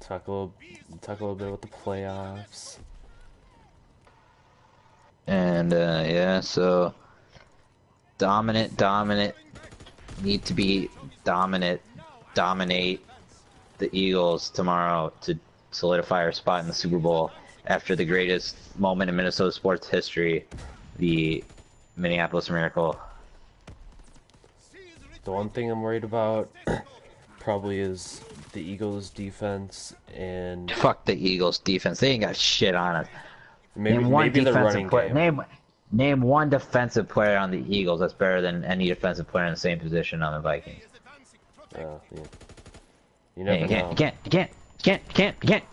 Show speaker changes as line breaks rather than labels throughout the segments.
talk a little bit about the playoffs.
And yeah, so dominant, need to be dominate the Eagles tomorrow to solidify our spot in the Super Bowl after the greatest moment in Minnesota sports history, the Minneapolis Miracle.
The one thing I'm worried about probably is the Eagles' defense and
Fuck the Eagles defense. They ain't got shit on us.
maybe the running game.
Name one defensive player on the Eagles that's better than any defensive player in the same position on the Vikings.
Yeah. You never know.
You can't.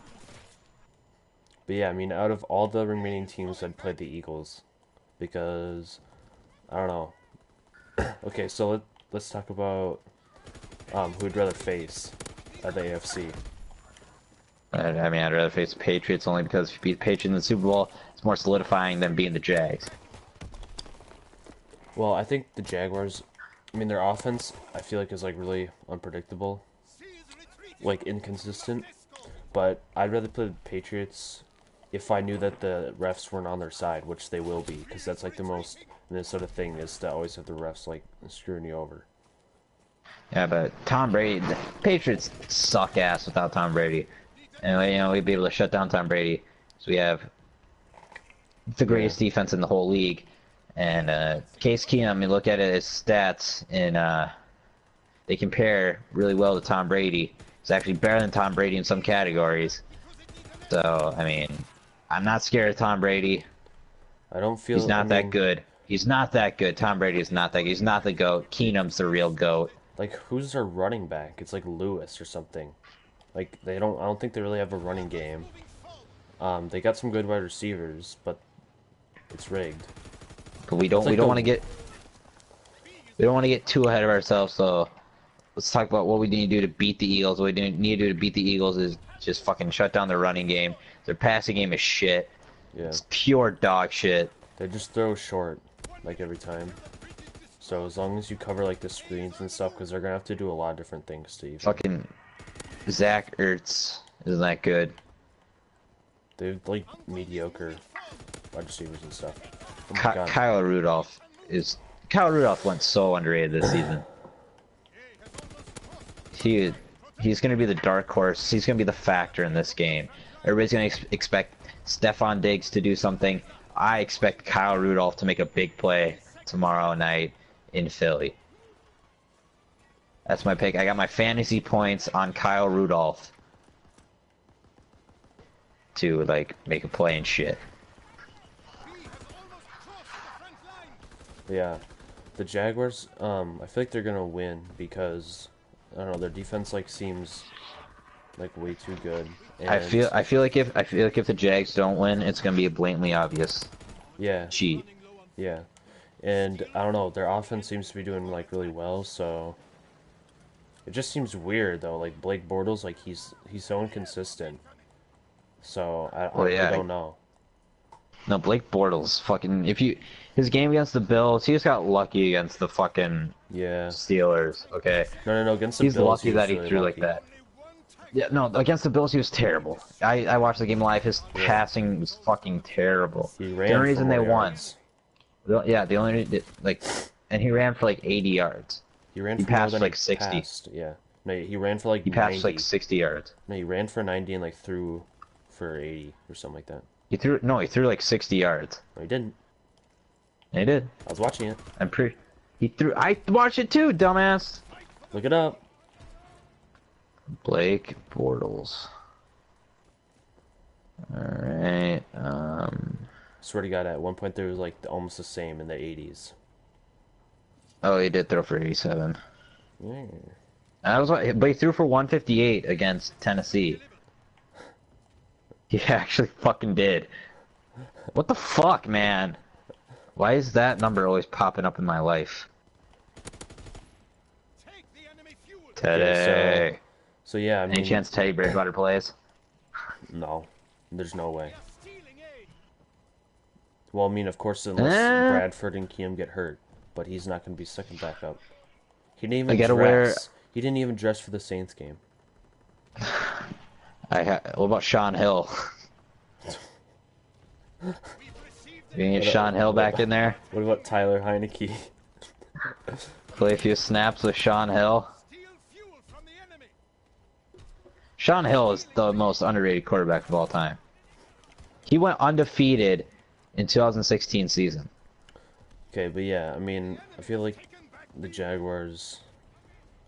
But yeah, I mean, out of all the remaining teams, I'd play the Eagles because I don't know. Okay, so let's talk about who would rather face at the AFC.
I mean, I'd rather face the Patriots only because if you beat the Patriots in the Super Bowl, it's more solidifying than beating the Jags.
Well, I think the Jaguars, I mean, their offense, I feel like is like really unpredictable, like inconsistent. But I'd rather play the Patriots if I knew that the refs weren't on their side, which they will be, because that's like the most Minnesota thing is to always have the refs like screwing you over.
Yeah, but Tom Brady, the Patriots suck ass without Tom Brady. And we'd be able to shut down Tom Brady. So we have the greatest defense in the whole league. And Case Keenum, you look at his stats, and they compare really well to Tom Brady. He's actually better than Tom Brady in some categories. So, I mean, I'm not scared of Tom Brady.
I don't feel
he's not that good. He's not that good. Tom Brady is not that good. He's not the GOAT. Keenum's the real GOAT.
Like, who's their running back? It's like Lewis or something. Like, I don't think they really have a running game. They got some good wide receivers, but it's rigged.
But we don't want to get too ahead of ourselves. So let's talk about what we need to do to beat the Eagles. What we need to do to beat the Eagles is just fucking shut down their running game. Their passing game is shit.
Yeah.
It's pure dog shit.
They just throw short, like every time. So as long as you cover like the screens and stuff, because they're gonna have to do a lot of different things to even.
Fucking Zach Ertz isn't that good.
They're like mediocre wide receivers and stuff. Oh my God.
Kyle Rudolph went so underrated this season. He's gonna be the dark horse. He's gonna be the factor in this game. Everybody's gonna expect Stephon Diggs to do something. I expect Kyle Rudolph to make a big play tomorrow night in Philly. That's my pick. I got my fantasy points on Kyle Rudolph to like make a play and shit.
Yeah, the Jaguars. I feel like they're gonna win because I don't know, their defense like seems like way too good. And
I feel like if the Jags don't win, it's gonna be a blatantly obvious cheat.
Yeah, and I don't know, their offense seems to be doing like really well. So it just seems weird though. Like Blake Bortles, like he's so inconsistent. So I don't know.
No, Blake Bortles, fucking his game against the Bills, he just got lucky against the fucking Steelers. Okay.
No, against the
He's
Bills,
lucky that he
really
threw
lucky.
like that. Yeah, no, against the Bills he was terrible. I watched the game live. His passing was fucking terrible.
He ran
the only reason they won.
yards.
Yeah, the only and he ran for like 80 yards.
He ran.
He
for more
passed
than
like
he
60.
Passed. Yeah. No, he ran for like.
He passed
90.
like 60 yards.
No, he ran for 90 and like threw for 80 or something like that.
He threw like 60 yards.
No, he didn't.
He did.
I was watching it.
I watched it too, dumbass.
Look it up.
Blake Bortles. Alright,
Swear to God, at one point there was like almost the same in the 80s.
Oh, he did throw for 87.
Yeah.
But he threw for 158 against Tennessee. He actually fucking did. What the fuck, man? Why is that number always popping up in my life? Teddy.
So yeah, I mean,
Any chance Teddy Bridgewater plays?
No, there's no way. Well, I mean, of course, unless Bradford and Keem get hurt, but he's not going to be second backup. He didn't even dress. He didn't even dress for the Saints game.
What about Sean Hill? You need Sean Hill back in there?
What about Tyler Heineke?
Play a few snaps with Sean Hill. Sean Hill is the most underrated quarterback of all time. He went undefeated in 2016 season.
Okay, but yeah, I mean, I feel like the Jaguars,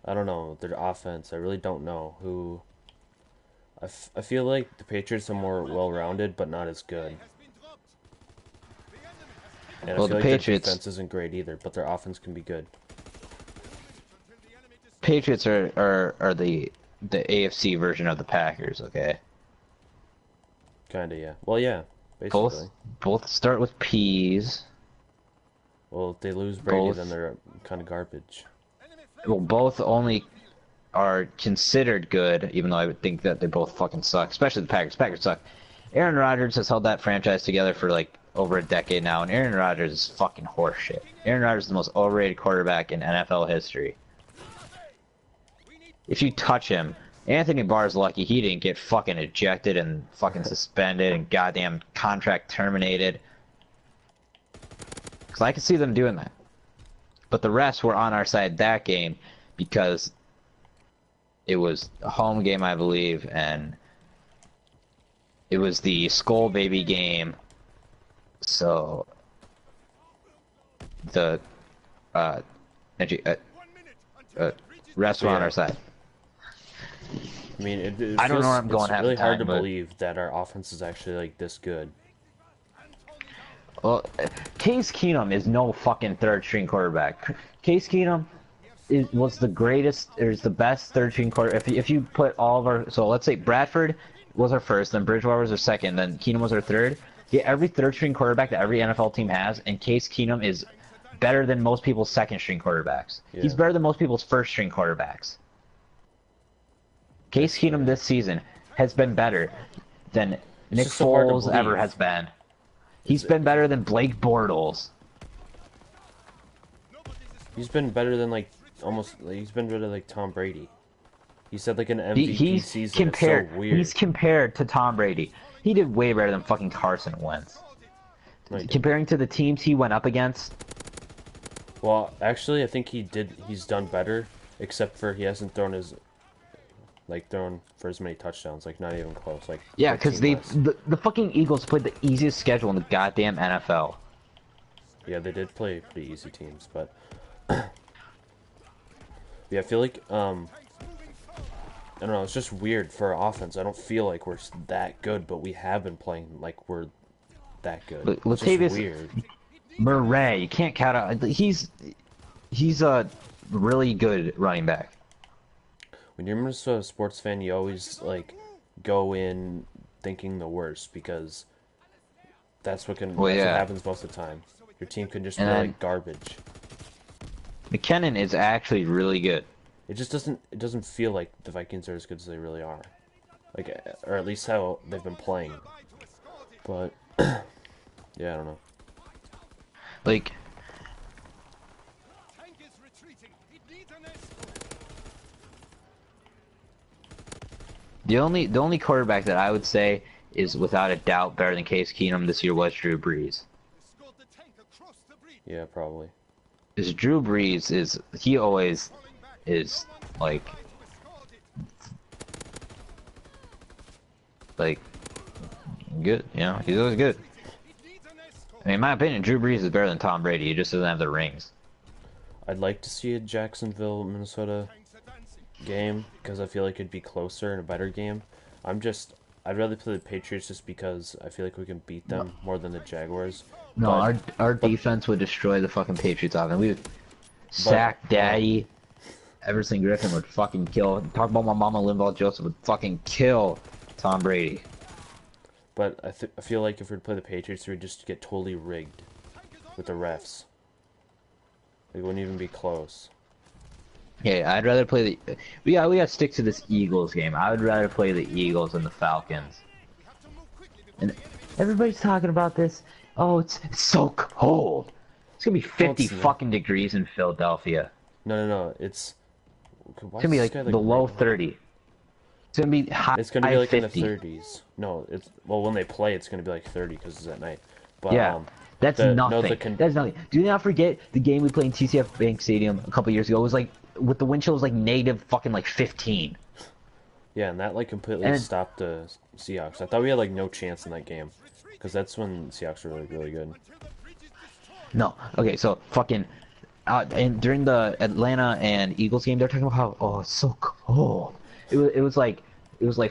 I don't know, their offense, I really don't know who. I feel like the Patriots are more well-rounded, but not as good. And
Well,
I feel
the
like their
Patriots
defense isn't great either, but their offense can be good.
Patriots are the AFC version of the Packers, okay?
Kinda, yeah. Well, yeah,
Both
basically.
both start with P's.
Well, if they lose Brady, then
Both
they're kind of garbage.
well, both only are considered good, even though I would think that they both fucking suck. Especially the Packers. Packers suck. Aaron Rodgers has held that franchise together for like over a decade now, and Aaron Rodgers is fucking horseshit. Aaron Rodgers is the most overrated quarterback in NFL history. If you touch him, Anthony Barr's lucky he didn't get fucking ejected and fucking suspended and goddamn contract terminated. Because I could see them doing that. But the rest were on our side that game because it was a home game, I believe, and it was the Skull Baby game. So the rest were on our side.
I mean, it
I don't know where I'm going
it's
half
really
the
hard to
time, but
believe that our offense is actually like this good.
well, Case Keenum is no fucking third string quarterback. Case Keenum was the greatest, or is the best third string quarter. If you put all of our, so let's say Bradford was our first, then Bridgewater was our second, then Keenum was our third. Get every third string quarterback that every NFL team has, and Case Keenum is better than most people's second string quarterbacks.
Yeah.
He's better than most people's first string quarterbacks. Case Keenum this season has been better than Nick
just so hard to
Foles ever
believe.
has been. He's been better than Blake Bortles.
He's been better than like he's been better than like Tom Brady. He said like an MVP season.
Compared,
it's so weird.
he's compared to Tom Brady. He did way better than fucking Carson Wentz.
No, he
Comparing to the teams he went up against.
Well, actually, I think he's done better, except for he hasn't thrown for as many touchdowns. Like not even close. Like
Yeah, because
14 less.
the fucking Eagles played the easiest schedule in the goddamn NFL.
Yeah, they did play pretty easy teams, but yeah, I feel like I don't know. It's just weird for our offense. I don't feel like we're that good, but we have been playing like we're that good.
But
It's just
Latavius
weird.
Murray, you can't count out. He's a really good running back.
When you're a Minnesota sports fan, you always like go in thinking the worst because that's what
Well,
that's
yeah.
what happens most of the time. Your team can just
And
be
then-
like garbage.
McKinnon is actually really good.
It just doesn't feel like the Vikings are as good as they really are. Like, or at least how they've been playing. But yeah, I don't know.
Like, the only quarterback that I would say is without a doubt better than Case Keenum this year was Drew Brees.
Yeah, probably.
Because Drew Brees he always is like good, you know, he's always good. I mean, in my opinion, Drew Brees is better than Tom Brady. He just doesn't have the rings.
I'd like to see a Jacksonville, Minnesota game because I feel like it'd be closer and a better game. I'd rather play the Patriots just because I feel like we can beat them more than the Jaguars.
No,
But-
our defense would destroy the fucking Patriots offense. We would sack Daddy. Everson Griffin would fucking kill. Talk about my mama, Linval Joseph would fucking kill Tom Brady.
But I feel like if we were to play the Patriots, we'd just get totally rigged with the refs. It wouldn't even be close.
Yeah, I'd rather play the. We gotta stick to this Eagles game. I would rather play the Eagles than the Falcons. And everybody's talking about this. Oh, it's so cold. It's gonna be 50
it's not.
fucking degrees in Philadelphia.
No. It's
It's gonna be like below 30. It's gonna be high
It's gonna be like
50.
in the 30s. No, it's well when they play, it's gonna be like 30 because it's at night. But
Yeah, that's
the no
nothing.
the con
That's nothing. Do not forget the game we played in TCF Bank Stadium a couple years ago. It was like with the wind chill, it was like negative fucking like 15.
yeah, and that like completely
And
stopped the Seahawks. I thought we had like no chance in that game because that's when Seahawks were really good.
no, okay, so fucking, and during the Atlanta and Eagles game, they're talking about how it's so cold. It was like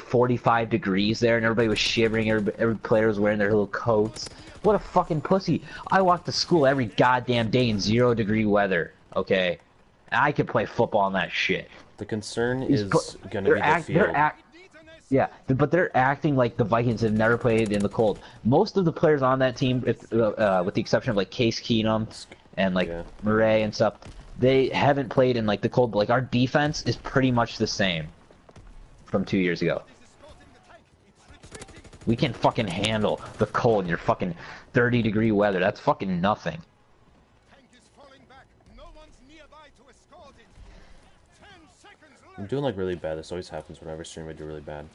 45 degrees there, and everybody was shivering. Every player was wearing their little coats. What a fucking pussy! I walk to school every goddamn day in 0-degree weather. Okay, and I could play football in that shit.
The concern
These
is
pl-
gonna
they're
be the
act,
field.
they're act, yeah, but they're acting like the Vikings have never played in the cold. Most of the players on that team, with the exception of like Case Keenum and like
Yeah.
Murray and stuff, they haven't played in like the cold. But like our defense is pretty much the same from 2 years ago. We can fucking handle the cold in your fucking 30-degree weather. That's fucking nothing.
I'm doing like really bad. This always happens whenever I stream. I do really bad.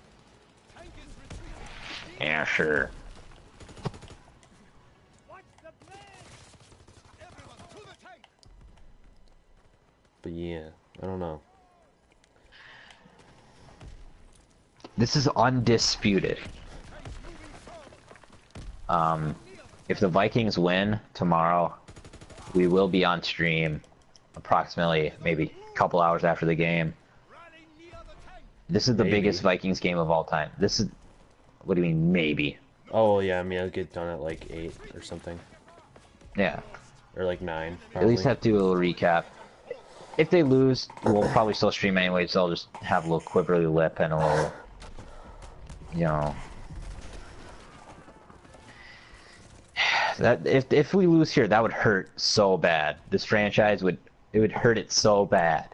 Yeah, sure.
But yeah, I don't know.
This is undisputed. If the Vikings win tomorrow, we will be on stream approximately maybe a couple hours after the game. This is the
Maybe.
biggest Vikings game of all time. This is, what do you mean, maybe?
Oh yeah, I mean I'll get done at like 8 or something,
Yeah,
or like 9.
at
Probably.
least have to do a little recap. If they lose, we'll probably still stream anyway, so I'll just have a little quivery lip and a little, you know. That if we lose here, that would hurt so bad. This franchise would hurt it so bad.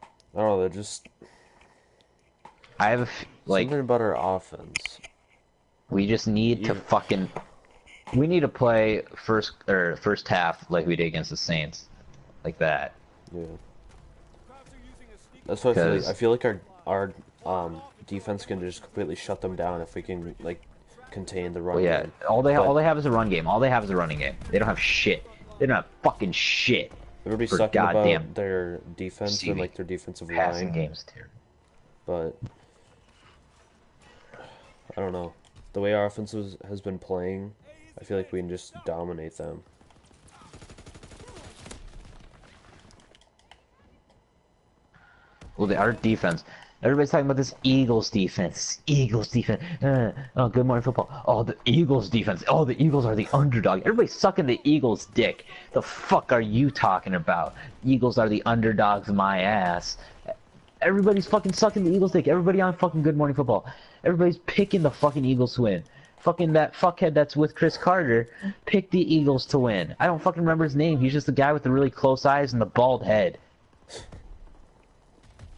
I don't know. They're just
I have like
something about our offense.
we just need to fucking we need to play first half like we did against the Saints, like that.
Yeah. That's what I feel like our defense can just completely shut them down if we can like contain the run
Well, yeah,
game.
all they have is a run game. All they have is a running game. They don't have shit. They don't have fucking shit.
Everybody's
for
talking
goddamn
about their defense and like their defensive
Passing
line,
games terrible.
but I don't know. The way our offense has been playing, I feel like we can just dominate them.
Well, our defense. Everybody's talking about this Eagles defense. Eagles defense. Oh, good morning football. Oh, the Eagles defense. Oh, the Eagles are the underdog. Everybody's sucking the Eagles' dick. The fuck are you talking about? Eagles are the underdogs, my ass. Everybody's fucking sucking the Eagles' dick. Everybody on fucking Good Morning Football. Everybody's picking the fucking Eagles to win. Fucking that fuckhead that's with Chris Carter picked the Eagles to win. I don't fucking remember his name. He's just the guy with the really close eyes and the bald head.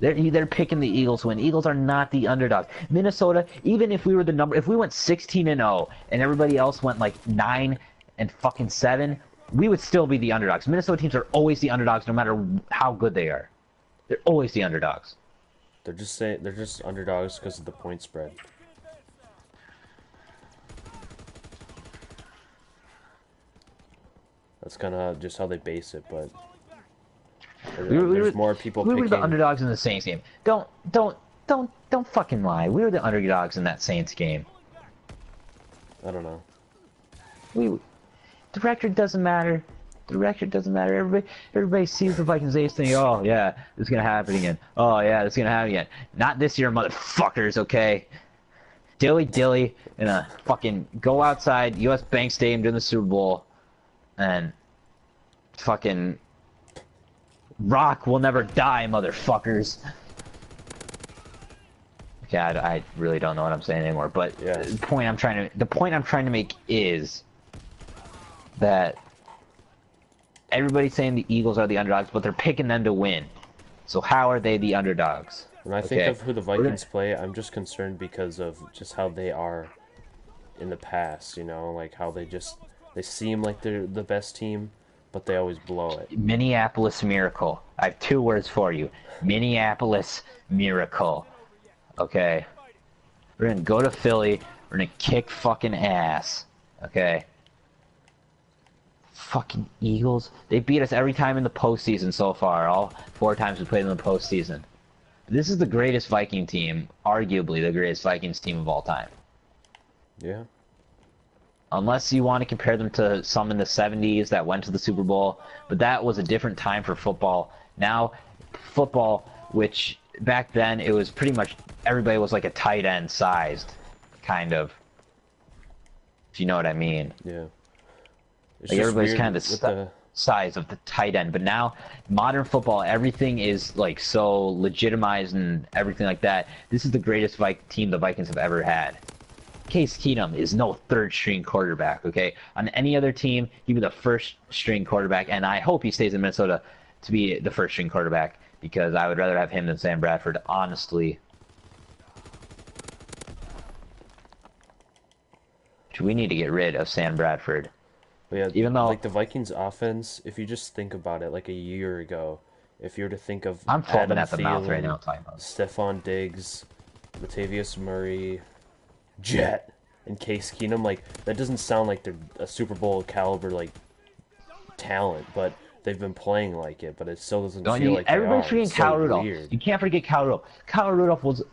They're picking the Eagles to win. Eagles are not the underdogs. Minnesota, even if we were if we went 16-0 and everybody else went like 9 and fucking 7, we would still be the underdogs. Minnesota teams are always the underdogs no matter how good they are. They're always the underdogs.
They're just underdogs because of the point spread. That's kind of just how they base it, but there's more people
we
picking.
were the underdogs in the Saints game. Don't fucking lie. We were the underdogs in that Saints game.
I don't know.
The record doesn't matter. The record doesn't matter. Everybody sees the Vikings. They think, oh yeah, this is gonna happen again. Oh yeah, this is gonna happen again. Not this year, motherfuckers. Okay. Dilly, and fucking go outside U.S. Bank Stadium during the Super Bowl, and fucking Rock will never die, motherfuckers. Okay, I really don't know what I'm saying anymore. But
Yeah.
the point I'm trying to make is that everybody's saying the Eagles are the underdogs, but they're picking them to win. So how are they the underdogs?
When I think of who the Vikings play, I'm just concerned because of just how they are in the past, you know, like how they seem like they're the best team, but they always blow it.
Minneapolis Miracle. I have 2 words for you. Minneapolis Miracle. Okay? We're gonna go to Philly. We're gonna kick fucking ass. Okay? Fucking Eagles. They beat us every time in the postseason so far. All 4 times we played in the postseason. This is the greatest Viking team. Arguably the greatest Vikings team of all time.
Yeah.
Unless you want to compare them to some in the 70s that went to the Super Bowl. But that was a different time for football. Now, football, which back then it was pretty much everybody was like a tight end sized, kind of. If you know what I mean.
Yeah. It's
Like
just
everybody's
weird
kind of
with
the size of the tight end. But now, modern football, everything is like so legitimized and everything like that. This is the greatest team the Vikings have ever had. Case Keenum is no third-string quarterback, okay? On any other team, he'd be the first-string quarterback, and I hope he stays in Minnesota to be the first-string quarterback, because I would rather have him than Sam Bradford, honestly. We need to get rid of Sam Bradford.
But yeah,
Even though
like the Vikings offense, if you just think about it, like a year ago, if you were to think of
I'm foaming
Adam
at the mouth right
Thielen,
now talking about this.
Stephon Diggs, Latavius Murray, Jet, and Case Keenum, like that doesn't sound like they're a Super Bowl caliber like talent, but they've been playing like it. But it still doesn't feel like they are.
Everybody's forgetting
It's
Kyle
so
Rudolph.
weird.
You can't forget Kyle Rudolph. Kyle Rudolph was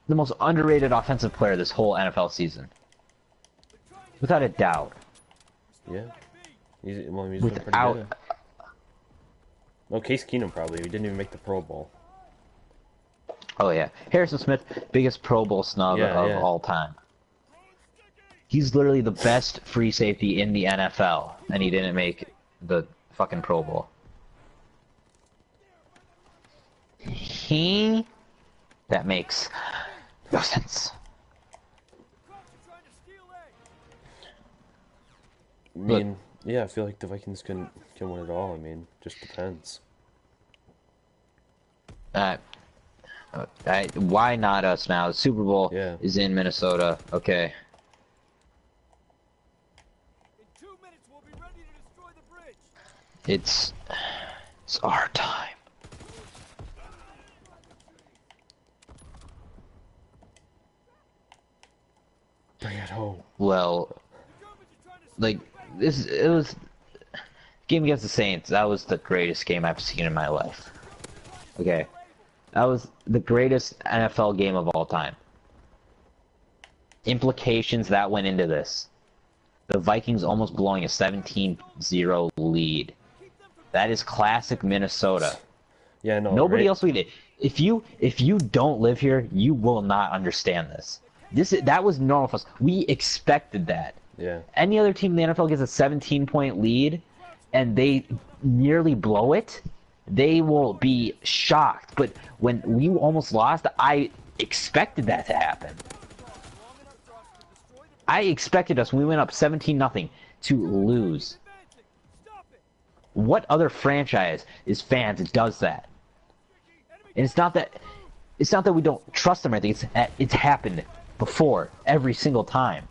the most underrated offensive player this whole NFL season. Without a doubt.
Yeah. He's been pretty good. Well, Case Keenum probably. He didn't even make the Pro Bowl.
Oh yeah, Harrison Smith, biggest Pro Bowl snub of all time. He's literally the best free safety in the NFL, and he didn't make the fucking Pro Bowl. That makes no sense.
I mean, yeah, I feel like the Vikings can win it all. I mean, just depends.
Why not us now? The Super Bowl
Yeah.
is in Minnesota. Okay.
In 2 minutes, we'll be ready to destroy the bridge.
It's our time.
Bring it home.
Well, like it was game against the Saints. That was the greatest game I've seen in my life. Okay. That was the greatest NFL game of all time. Implications that went into this. The Vikings almost blowing a 17-0 lead. That is classic Minnesota.
Yeah, no.
Nobody else will get it. If you don't live here, you will not understand this. That was normal for us. We expected that.
Yeah.
Any other team in the NFL gets a 17-point lead and they nearly blow it, they will be shocked. But when we almost lost, I expected that to happen. I expected us when we went up 17-0 to lose. What other franchise is fans that does that? And it's not that we don't trust them or anything. It's that it's happened before every single time.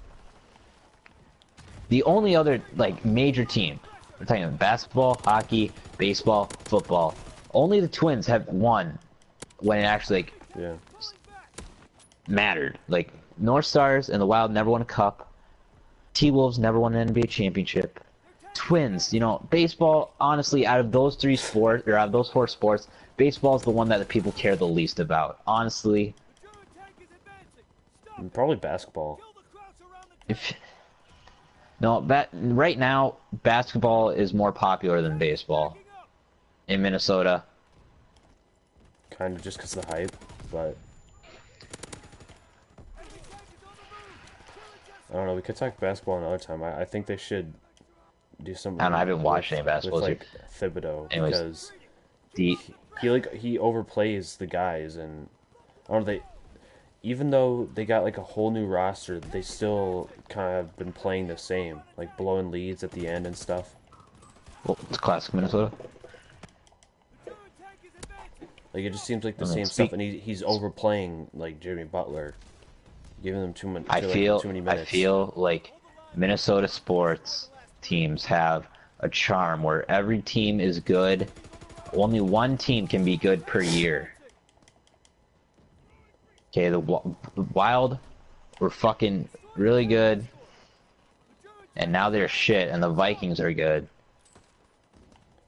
The only other like major team, we're talking about basketball, hockey, baseball, football. Only the Twins have won when it actually mattered. Like North Stars and the Wild never won a cup. T-Wolves never won an NBA championship. Twins, baseball. Honestly, out of those 3 sports or out of those 4 sports, baseball is the one that the people care the least about. Honestly.
Probably basketball.
Right now, basketball is more popular than baseball in Minnesota.
Kind of just because of the hype, but I don't know. We could talk basketball another time. I think they should do something.
I haven't watched any basketball
with like Thibodeau because
he
overplays the guys, and I don't know, even though they got like a whole new roster, they still kind of been playing the same, like blowing leads at the end and stuff.
Well, it's classic Minnesota.
Like it just seems like the same stuff, and he's overplaying like Jimmy Butler, giving them too many minutes.
I feel like Minnesota sports teams have a charm where every team is good. Only one team can be good per year. Okay, the Wild were fucking really good, and now they're shit, and the Vikings are good.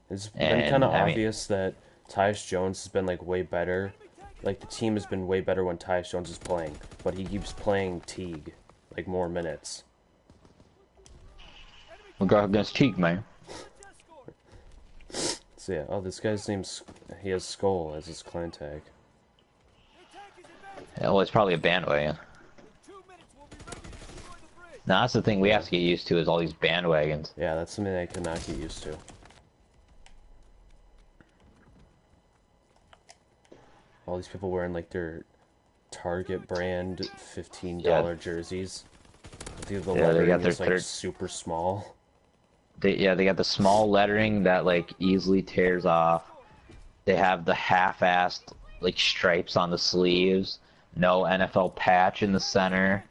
It's been kind
And
of
I mean,
obvious that Tyus Jones has been like way better. Like the team has been way better when Tyus Jones is playing, but he keeps playing Teague like more minutes.
we'll go against Teague, man.
So yeah, oh, this guy's name's he has Skull as his clan tag.
Yeah, well, it's probably a bandwagon. Now that's the thing we have to get used to is all these bandwagons.
Yeah, that's something I cannot get used to. All these people wearing like their Target brand $15 jerseys. The lettering is like super small.
They got the small lettering that like easily tears off. They have the half-assed like stripes on the sleeves. No NFL patch in the center.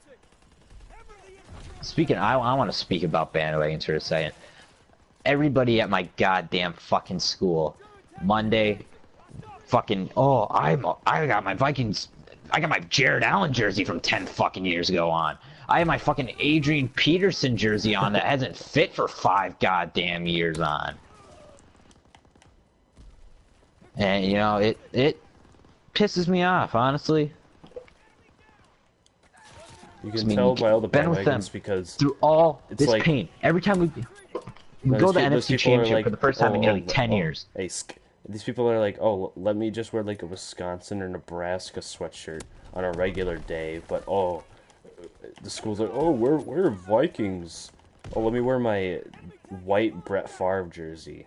Speaking, I want to speak about bandwagons for a second. Everybody at my goddamn fucking school, Monday, fucking, oh, I got my Vikings, I got my Jared Allen jersey from 10 fucking years ago on. I have my fucking Adrian Peterson jersey on that hasn't fit for 5 goddamn years on. And, you know, it pisses me off, honestly.
You can tell by all the bandwagons because
through all this
like,
pain. Every time we go to the NFC Championship
like,
for the first time in nearly 10 years.
Hey, these people are like, oh, let me just wear like a Wisconsin or Nebraska sweatshirt on a regular day, but oh, the school's like, oh, we're Vikings. Oh, let me wear my white Brett Favre jersey.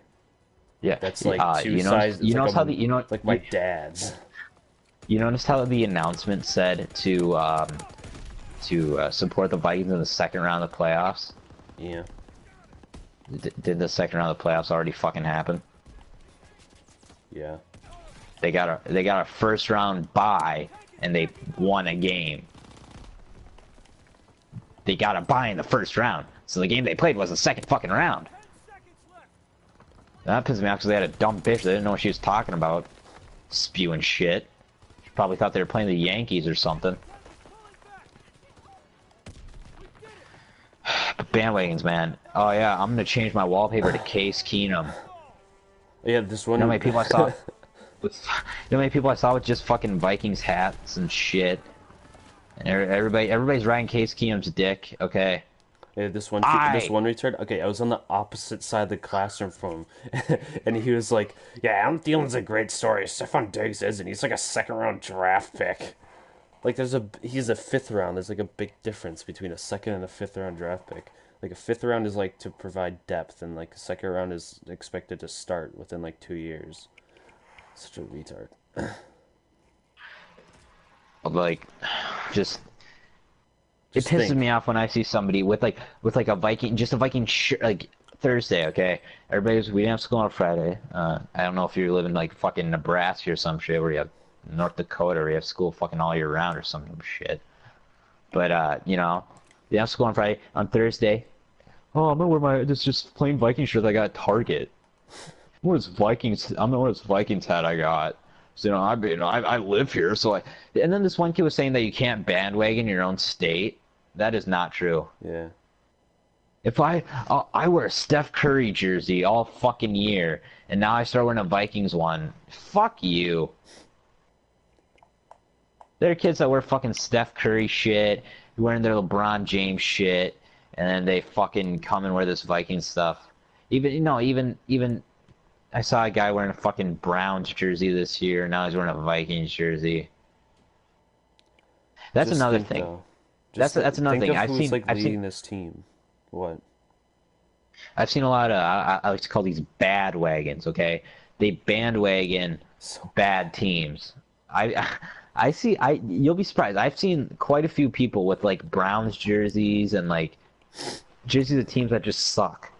Yeah,
that's like two sizes.
You notice
like
how
like my dad's.
You noticed how the announcement said to support the Vikings in the second round of the playoffs?
Yeah.
Did the second round of the playoffs already fucking happen?
Yeah.
They got a first round bye and they won a game. They got a bye in the first round, so the game they played was the second fucking round. That pissed me off because they had a dumb bitch. They didn't know what she was talking about, spewing shit. She probably thought they were playing the Yankees or something. But bandwagons, man. Oh yeah, I'm gonna change my wallpaper to Case Keenum.
Yeah, this one.
You know how many people I saw? You know how many people I saw with just fucking Vikings hats and shit? And everybody's riding Case Keenum's dick. Okay.
Yeah, this one retard. Okay, I was on the opposite side of the classroom from him, and he was like, "Yeah, Adam Thielen's a great story. Stephon Diggs isn't. He's like a second-round draft pick. Like, he's a 5th round. There's like a big difference between a 2nd and a 5th round draft pick. Like a 5th round is like to provide depth, and like a 2nd round is expected to start within like 2 years. Such a retard.
Like, just it pisses me off when I see somebody with like a Viking, just a Viking shirt, like Thursday. Okay, we didn't have school on Friday. I don't know if you live in like fucking Nebraska or some shit where you have North Dakota where you have school fucking all year round or some shit. But you know, we have school on Friday. On Thursday, oh, I'm gonna wear this just plain Viking shirt I got at Target. I'm gonna wear this Vikings hat I got. So, I live here, so and then this one kid was saying that you can't bandwagon your own state. That is not true.
Yeah.
If I wear a Steph Curry jersey all fucking year, and now I start wearing a Vikings one, fuck you. There are kids that wear fucking Steph Curry shit, wearing their LeBron James shit, and then they fucking come and wear this Viking stuff. Even I saw a guy wearing a fucking Browns jersey this year, and now he's wearing a Vikings jersey. That's another thing. That's another thing. I've seen
this team. What?
I've seen a lot of I like to call these bad wagons. Okay, they bandwagon bad teams. You'll be surprised. I've seen quite a few people with like Browns jerseys and like jerseys of teams that just suck.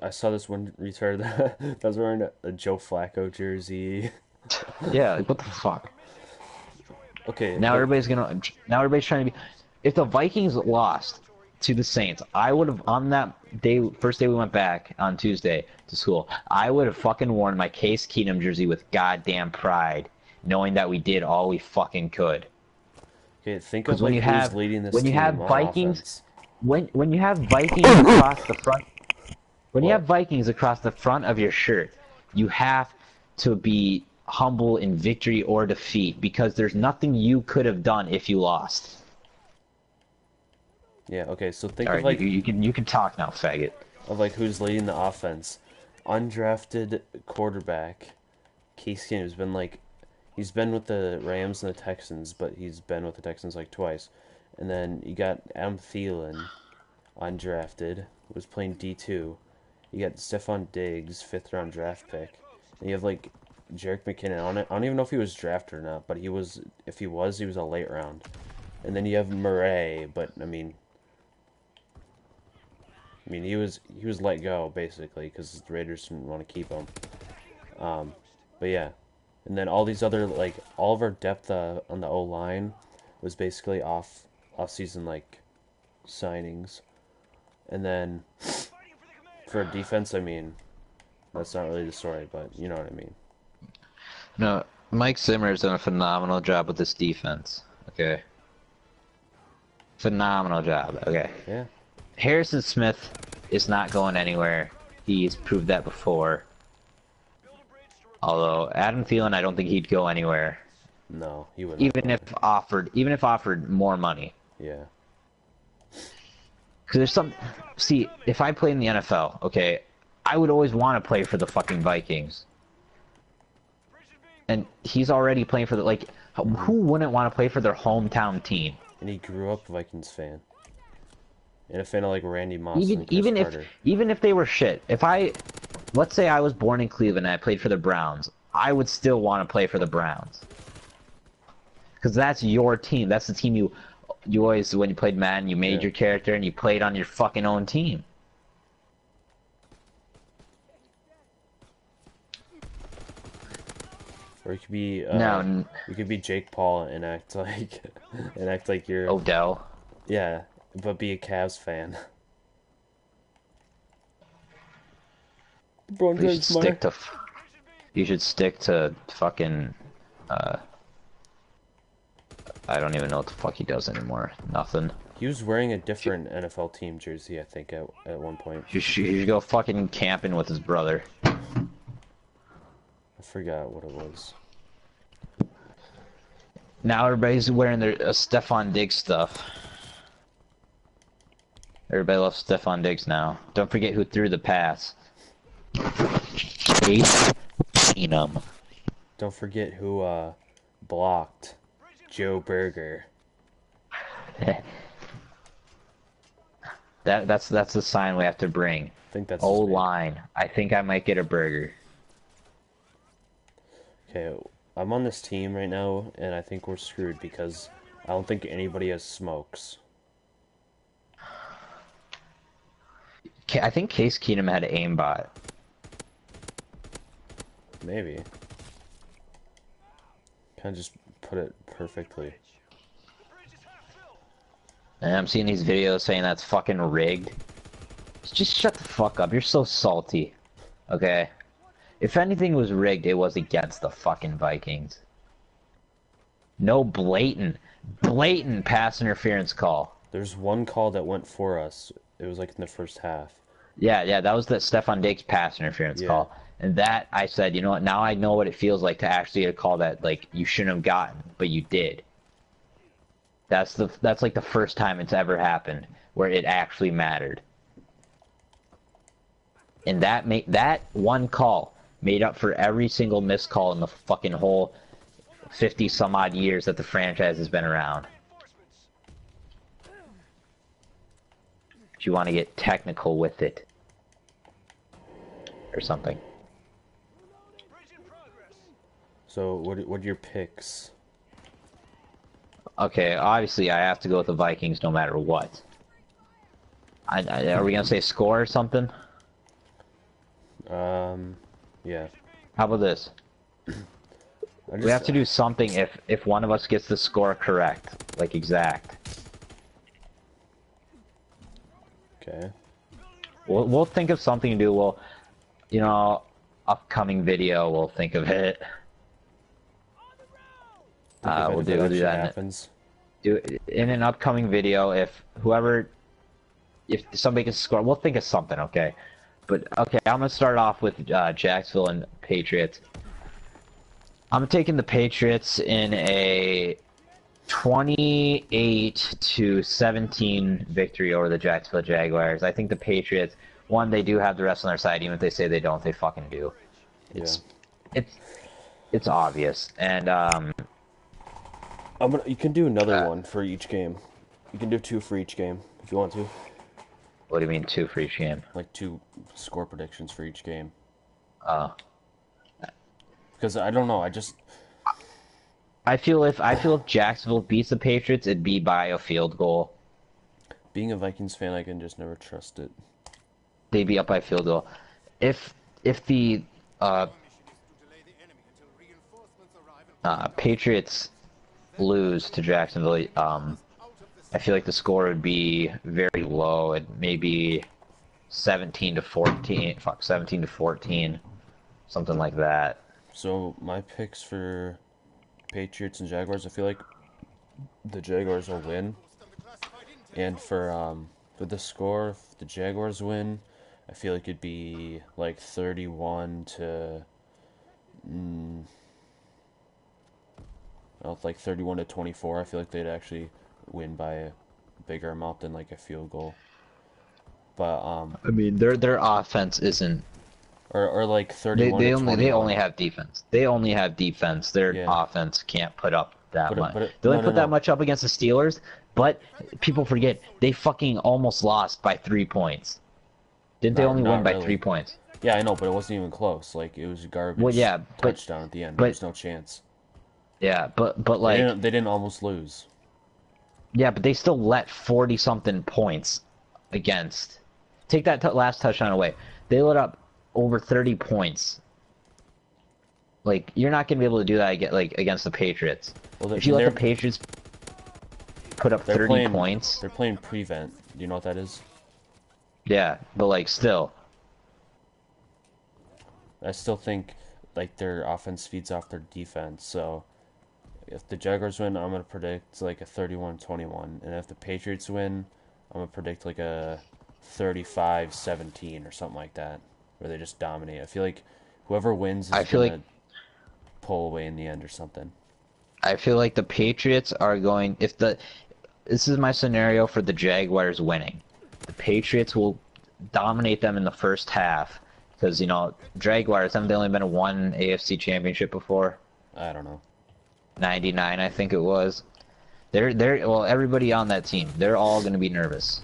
I saw this one retard that was wearing a Joe Flacco jersey.
Yeah, like, what the fuck?
Okay.
Now everybody's trying to be. If the Vikings lost to the Saints, I would have on that day, first day we went back on Tuesday to school, I would have fucking worn my Case Keenum jersey with goddamn pride, knowing that we did all we fucking could.
Okay, think
Because
of like who's leading this
when you
team
have
on
Vikings,
offense.
when you have Vikings across the front, when you
What?
have Vikings across the front of your shirt, you have to be humble in victory or defeat because there's nothing you could have done if you lost.
Yeah. Okay. So think
All
of
right,
like
you can talk now, faggot.
who's leading the offense. Undrafted quarterback Case Keenum has been like he's been with the Rams and the Texans, but he's been with the Texans like twice. And then you got Adam Thielen, undrafted, was playing D2. You got Stephon Diggs, 5th-round draft pick. And you have like Jerick McKinnon on it. I don't even know if he was drafted or not, but he was. If he was a late round. And then you have Murray, but he was let go basically because the Raiders didn't want to keep him. But yeah, and then all these other like all of our depth on the O line was basically off season like signings, and then for defense, that's not really the story, but you know what I mean.
No, Mike Zimmer's done a phenomenal job with this defense. Okay. Phenomenal job. Okay.
Yeah.
Harrison Smith is not going anywhere. He's proved that before. Although Adam Thielen, I don't think he'd go anywhere.
No, he wouldn't.
Even if offered more money.
Yeah.
Because there's some. See, if I played in the NFL, okay, I would always want to play for the fucking Vikings. And he's already playing for the who wouldn't want to play for their hometown team?
And he grew up a Vikings fan. And a fan of like Randy Moss and Chris Carter.
Even if they were shit, let's say I was born in Cleveland and I played for the Browns, I would still want to play for the Browns. Because that's your team. That's the team you always, when you played Madden, you made your character and you played on your fucking own team.
Or you could be
No.
you could be Jake Paul and act like you're
Odell.
Yeah, but be a Cavs fan.
You should stick to fucking I don't even know what the fuck he does anymore. Nothing.
He was wearing a different NFL team jersey, I think, at one point.
He should go fucking camping with his brother.
I forgot what it was.
Now everybody's wearing their Stephon Diggs stuff. Everybody loves Stephon Diggs now. Don't forget who threw the pass. Case Keenum.
Don't forget who blocked Joe Burger.
That's the sign we have to bring.
I think that's
O-line. I think I might get a burger.
Okay, I'm on this team right now, and I think we're screwed because I don't think anybody has smokes.
I think Case Keenum had aimbot.
Maybe. Kind of just put it perfectly.
And I'm seeing these videos saying that's fucking rigged. Just shut the fuck up. You're so salty. Okay? If anything was rigged, it was against the fucking Vikings. No blatant pass interference call.
There's one call that went for us. It was like in the first half.
Yeah, that was the Stephon Diggs pass interference call. And that, I said, you know what, now I know what it feels like to actually get a call that, like, you shouldn't have gotten, but you did. That's like the first time it's ever happened, where it actually mattered. And that one call made up for every single missed call in the fucking whole 50 some odd years that the franchise has been around. If you want to get technical with it. Or something.
So, what are your picks?
Okay, obviously I have to go with the Vikings no matter what. Are we gonna say score or something?
Yeah.
How about this? We have to do something if one of us gets the score correct, like exact.
Okay.
We'll think of something to do. We'll, you know, upcoming video. We'll think of it. We'll do that.
Happens.
do in an upcoming video. If somebody can score, we'll think of something, okay? But okay, I'm gonna start off with Jacksonville and Patriots. I'm taking the Patriots in a 28-17 victory over the Jacksonville Jaguars. I think the Patriots, one, they do have the rest on their side. Even if they say they don't, they fucking do. It's obvious. And
You can do another one for each game. You can do 2 for each game if you want to.
what do you mean 2 for each game?
Like 2 score predictions for each game.
Uh,
Because I don't know.
I feel if Jacksonville beats the Patriots, it'd be by a field goal.
Being a Vikings fan, I can just never trust it.
They'd be up by a field goal. If the Patriots lose to Jacksonville, I feel like the score would be very low. It may be 17-14. Fuck, 17-14, something like that.
So my picks for Patriots and Jaguars, I feel like the Jaguars will win. And for the score, if the Jaguars win, I feel like it'd be like 31 to well, like 31 to 24. I feel like they'd actually win by a bigger amount than like a field goal. But
I mean, their offense isn't.
or like 31
They
to
only
21.
have defense. They only have defense. Their
Yeah.
offense can't put up that much. They
no,
only
no,
put that
no.
much up against the Steelers, but people forget they fucking almost lost by 3 points. Didn't they only
Not
win by
really.
3 points?
Yeah, I know, but it wasn't even close. Like it was a garbage
Well, yeah, but-
touchdown at the end.
but-
There was no chance.
Yeah, but
They
like
didn't almost lose.
yeah, but they still let 40 something points against. Take that last touchdown away. They let up over 30 points. Like you're not gonna be able to do that against the Patriots.
Well,
If you let
they're-
the Patriots put up
they're
30
playing,
points,
They're playing prevent. Do you know what that is?
yeah, but like still.
I still think like their offense feeds off their defense. So if the Jaguars win, I'm gonna predict like a 31-21, and if the Patriots win, I'm gonna predict like a 35-17 or something like that, where they just dominate. I feel like whoever wins
I
is
feel
gonna
like-
pull away in the end or something.
I feel like the Patriots are going this is my scenario for the Jaguars winning. The Patriots will dominate them in the first half because Jaguars haven't they only been to one AFC championship before?
I don't know.
99 I think it was. Well, everybody on that team, they're all going to be nervous.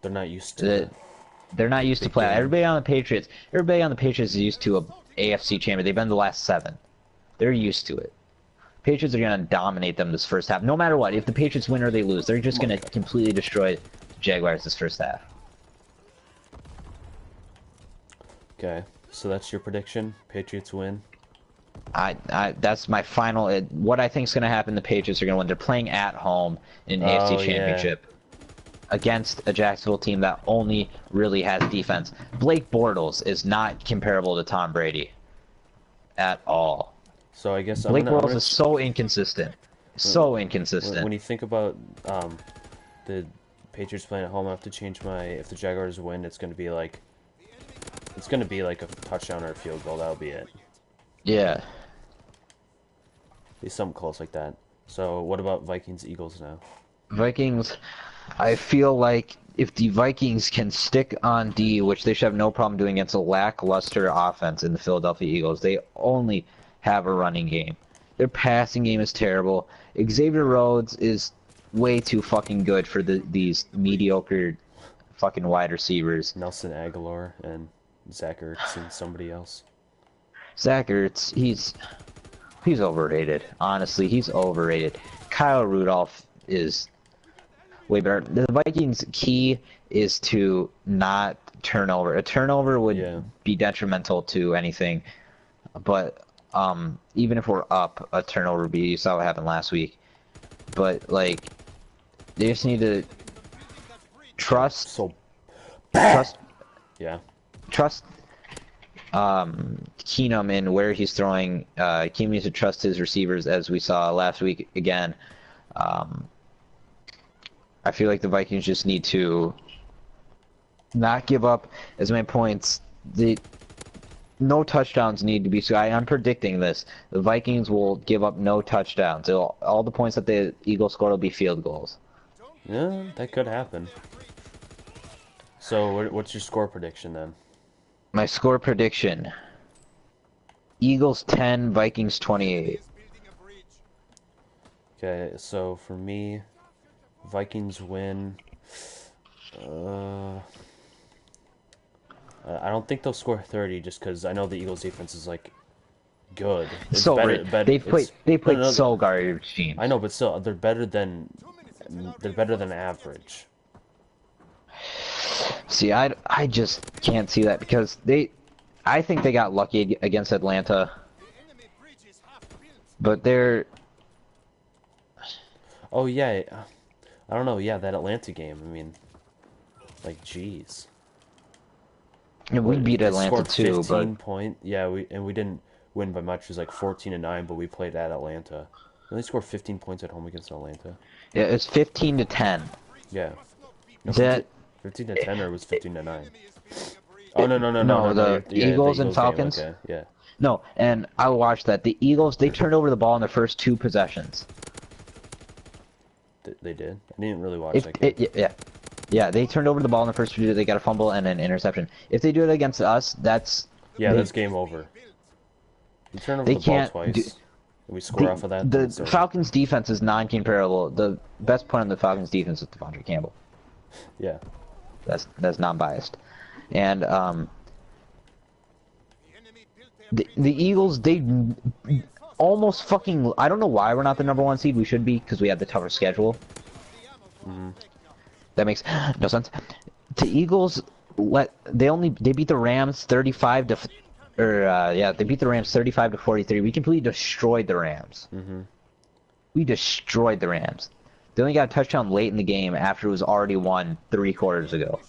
They're not used to it.
They're not used to play.
game.
Everybody on the Patriots is used to a AFC champion. They've been the last 7. They're used to it. Patriots are going to dominate them this first half. No matter what, if the Patriots win or they lose, they're just going to completely destroy the Jaguars this first half.
Okay, so that's your prediction. Patriots win.
That's my final. What I think is going to happen, the Patriots are going to win. They're playing at home in an AFC
Oh, yeah.
championship against a Jacksonville team that only really has defense. Blake Bortles is not comparable to Tom Brady at all.
So I guess
Blake
I'm
Bortles
gonna
is so inconsistent. So inconsistent.
when you think about the Patriots playing at home, I have to change my. If the Jaguars win, it's gonna be like a touchdown or a field goal. That'll be it.
Yeah.
Be something close like that. So what about Vikings Eagles now?
Vikings, I feel like if the Vikings can stick on D, which they should have no problem doing against a lackluster offense in the Philadelphia Eagles, they only have a running game. Their passing game is terrible. Xavier Rhodes is way too fucking good for these mediocre fucking wide receivers.
Nelson Aguilar and Zach Ertz and somebody else.
Zach Ertz, he's overrated. Honestly, he's overrated. Kyle Rudolph is way better. The Vikings' key is to not turn over. A turnover would be detrimental to anything, but even if we're up, a turnover would be. You saw what happened last week. But like, they just need to trust.
Yeah.
Trust Keenum in where he's throwing. Keenum needs to trust his receivers, as we saw last week again. I feel like the Vikings just need to not give up as many points. No touchdowns need to be. So I'm predicting this. The Vikings will give up no touchdowns. All the points that the Eagles score will be field goals.
Yeah, that could happen. So what's your score prediction then?
My score prediction: Eagles 10, Vikings 28.
Okay, so for me, Vikings win. I don't think they'll score 30 just because I know the Eagles defense is like good. It's
So
better.
they played
no,
so garbage teams.
I know, but still, they're better than average.
See, I just can't see that because I think they got lucky against Atlanta, but they're.
Oh yeah, I don't know. Yeah, that Atlanta game. I mean, like, jeez.
And we beat Atlanta
Scored
too,
15
but
point. Yeah, we didn't win by much. It was like 14-9, but we played at Atlanta. We only scored 15 points at home against Atlanta.
yeah, it's 15 to 10.
Yeah. No,
That
15 to 10 or it was 15 to 9? Oh no.
No, the Eagles and Falcons?
Game. Okay, yeah.
No, and I watched that. The Eagles, they turned over the ball in their first 2 possessions.
They did. I didn't really watch that game.
Yeah, they turned over the ball in the first 2. They got a fumble and an interception. If they do it against us, that's
that's game over. You turn over the ball twice. And we score off of that.
The Falcons' defense is non-comparable. The best player on the Falcons' defense is Devondre Campbell.
Yeah.
That's non-biased, and the Eagles, they almost fucking. I don't know why we're not the #1 seed. We should be because we have the tougher schedule.
Mm-hmm.
That makes no sense. The Eagles they beat the Rams 35 to. They beat the Rams 35 to 43. We completely destroyed the Rams.
Mm-hmm.
We destroyed the Rams. They only got a touchdown late in the game after it was already won 3 quarters ago.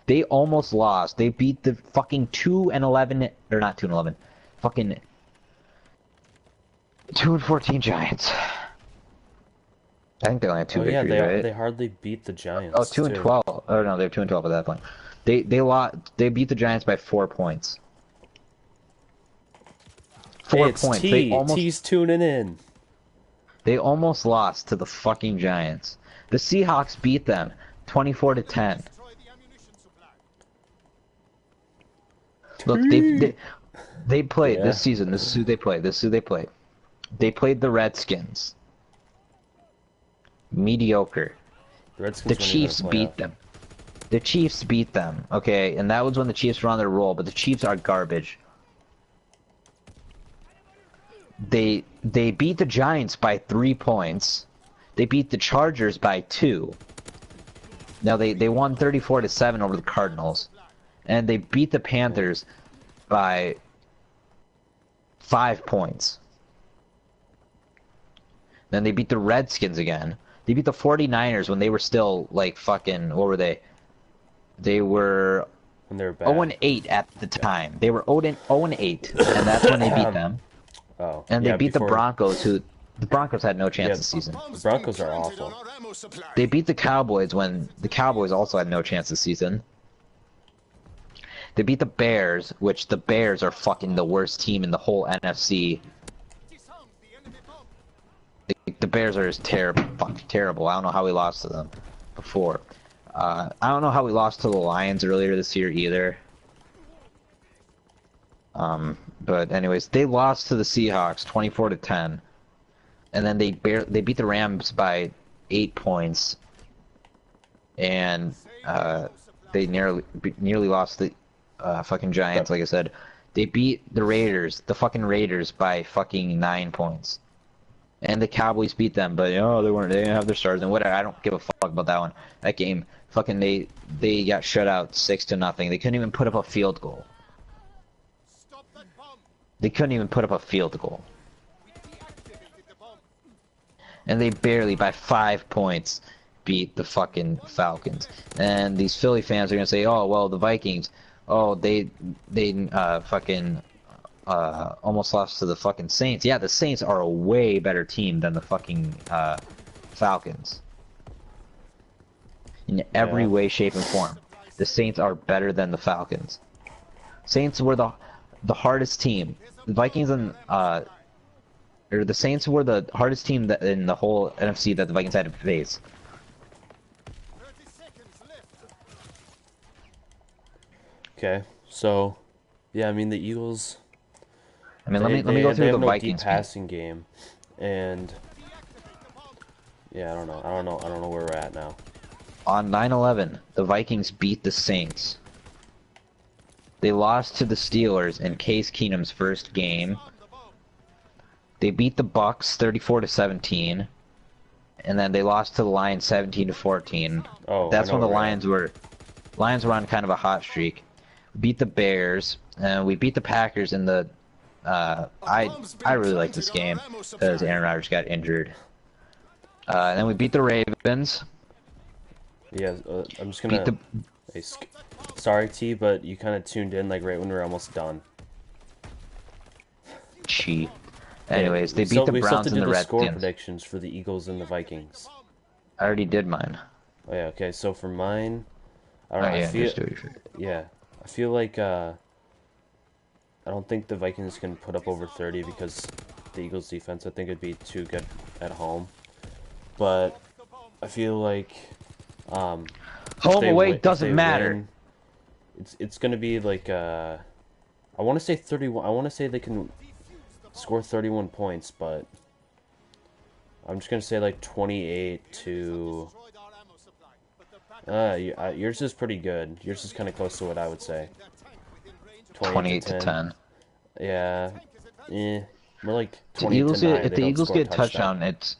They almost lost. They beat the fucking 2-11, or not 2-11, fucking 2-14 Giants. I think they only had 2 victories, right?
They hardly beat the Giants.
Oh, 2-12. Oh no, they're 2-12 at that point. They beat the Giants by 4 points. 4 points.
T's tuning in.
They almost lost to the fucking Giants. The Seahawks beat them 24 to 10. Look, they played this season. This is who they played. They played the Redskins. Mediocre. The Chiefs beat them. The Chiefs beat them. Okay, and that was when the Chiefs were on their roll. But the Chiefs are garbage. They beat the Giants by 3 points. They beat the Chargers by 2. Now they won 34 to 7 over the Cardinals, and they beat the Panthers by 5 points. Then they beat the Redskins again. They beat the 49ers when they were still like fucking, what were they? They were 0-8 at the time. They were 0-8, and that's when they beat them.
Oh,
and they beat the Broncos, the Broncos had no chance this season.
The Broncos are awful.
They beat the Cowboys when the Cowboys also had no chance this season. They beat the Bears, which the Bears are fucking the worst team in the whole NFC. The Bears are just terrible. I don't know how we lost to them before. I don't know how we lost to the Lions earlier this year either. But anyways, they lost to the Seahawks 24 to 10, and then they beat the Rams by 8 points, and they nearly lost the fucking Giants. Like I said, they beat the Raiders, by fucking 9 points, and the Cowboys beat them, but they didn't have their stars and whatever. I don't give a fuck about that one. That game, fucking they got shut out 6-0. They couldn't even put up a field goal. And they barely, by 5 points, beat the fucking Falcons. And these Philly fans are gonna say, "Oh, well, the Vikings, they fucking almost lost to the fucking Saints." Yeah, the Saints are a way better team than the fucking Falcons. In every
Yeah.
way, shape, and form. The Saints are better than the Falcons. Saints were the hardest team. The Vikings and or the Saints were the hardest team that in the whole NFC that the Vikings had to face.
30 seconds left.
Okay, so yeah, I mean the Eagles.
I mean,
They,
let me go
they
through
have
the
no
Vikings.
deep passing game, and yeah, I don't know where we're at now.
On 9/11, the Vikings beat the Saints. They lost to the Steelers in Case Keenum's first game. They beat the Bucks 34-17, and then they lost to the Lions 17-14.
Oh,
That's
I know
when the
where we're
Lions were on kind of a hot streak. We beat the Bears, and we beat the Packers in the. I really like this game because Aaron Rodgers got injured. And then we beat the Ravens.
Yeah, I'm just gonna.
Beat the.
Hey, sorry, T, but you kind of tuned in like right when we were almost done.
Cheat. Anyways,
Yeah,
they beat the
we still have
Browns
to
and
do
the
the score
Redskins.
predictions for the Eagles and the Vikings.
I already did mine.
Oh yeah, okay. So for mine, I don't
Oh
know.
yeah,
I feel,
just do it.
yeah, I feel like I don't think the Vikings can put up over 30 because the Eagles defense. I think it'd be too good at home. But I feel like
Home
they
away
if
doesn't
they
matter.
win, it's gonna be like I want to say 31. I want to say they can score 31 points, but I'm just gonna say like 28 to. Yours is pretty good. Yours is kind of close to what I would say.
28 to 10.
Yeah. More like
The
20
Eagles
to 9.
if
They
the
don't
Eagles
score a
get a touchdown, it's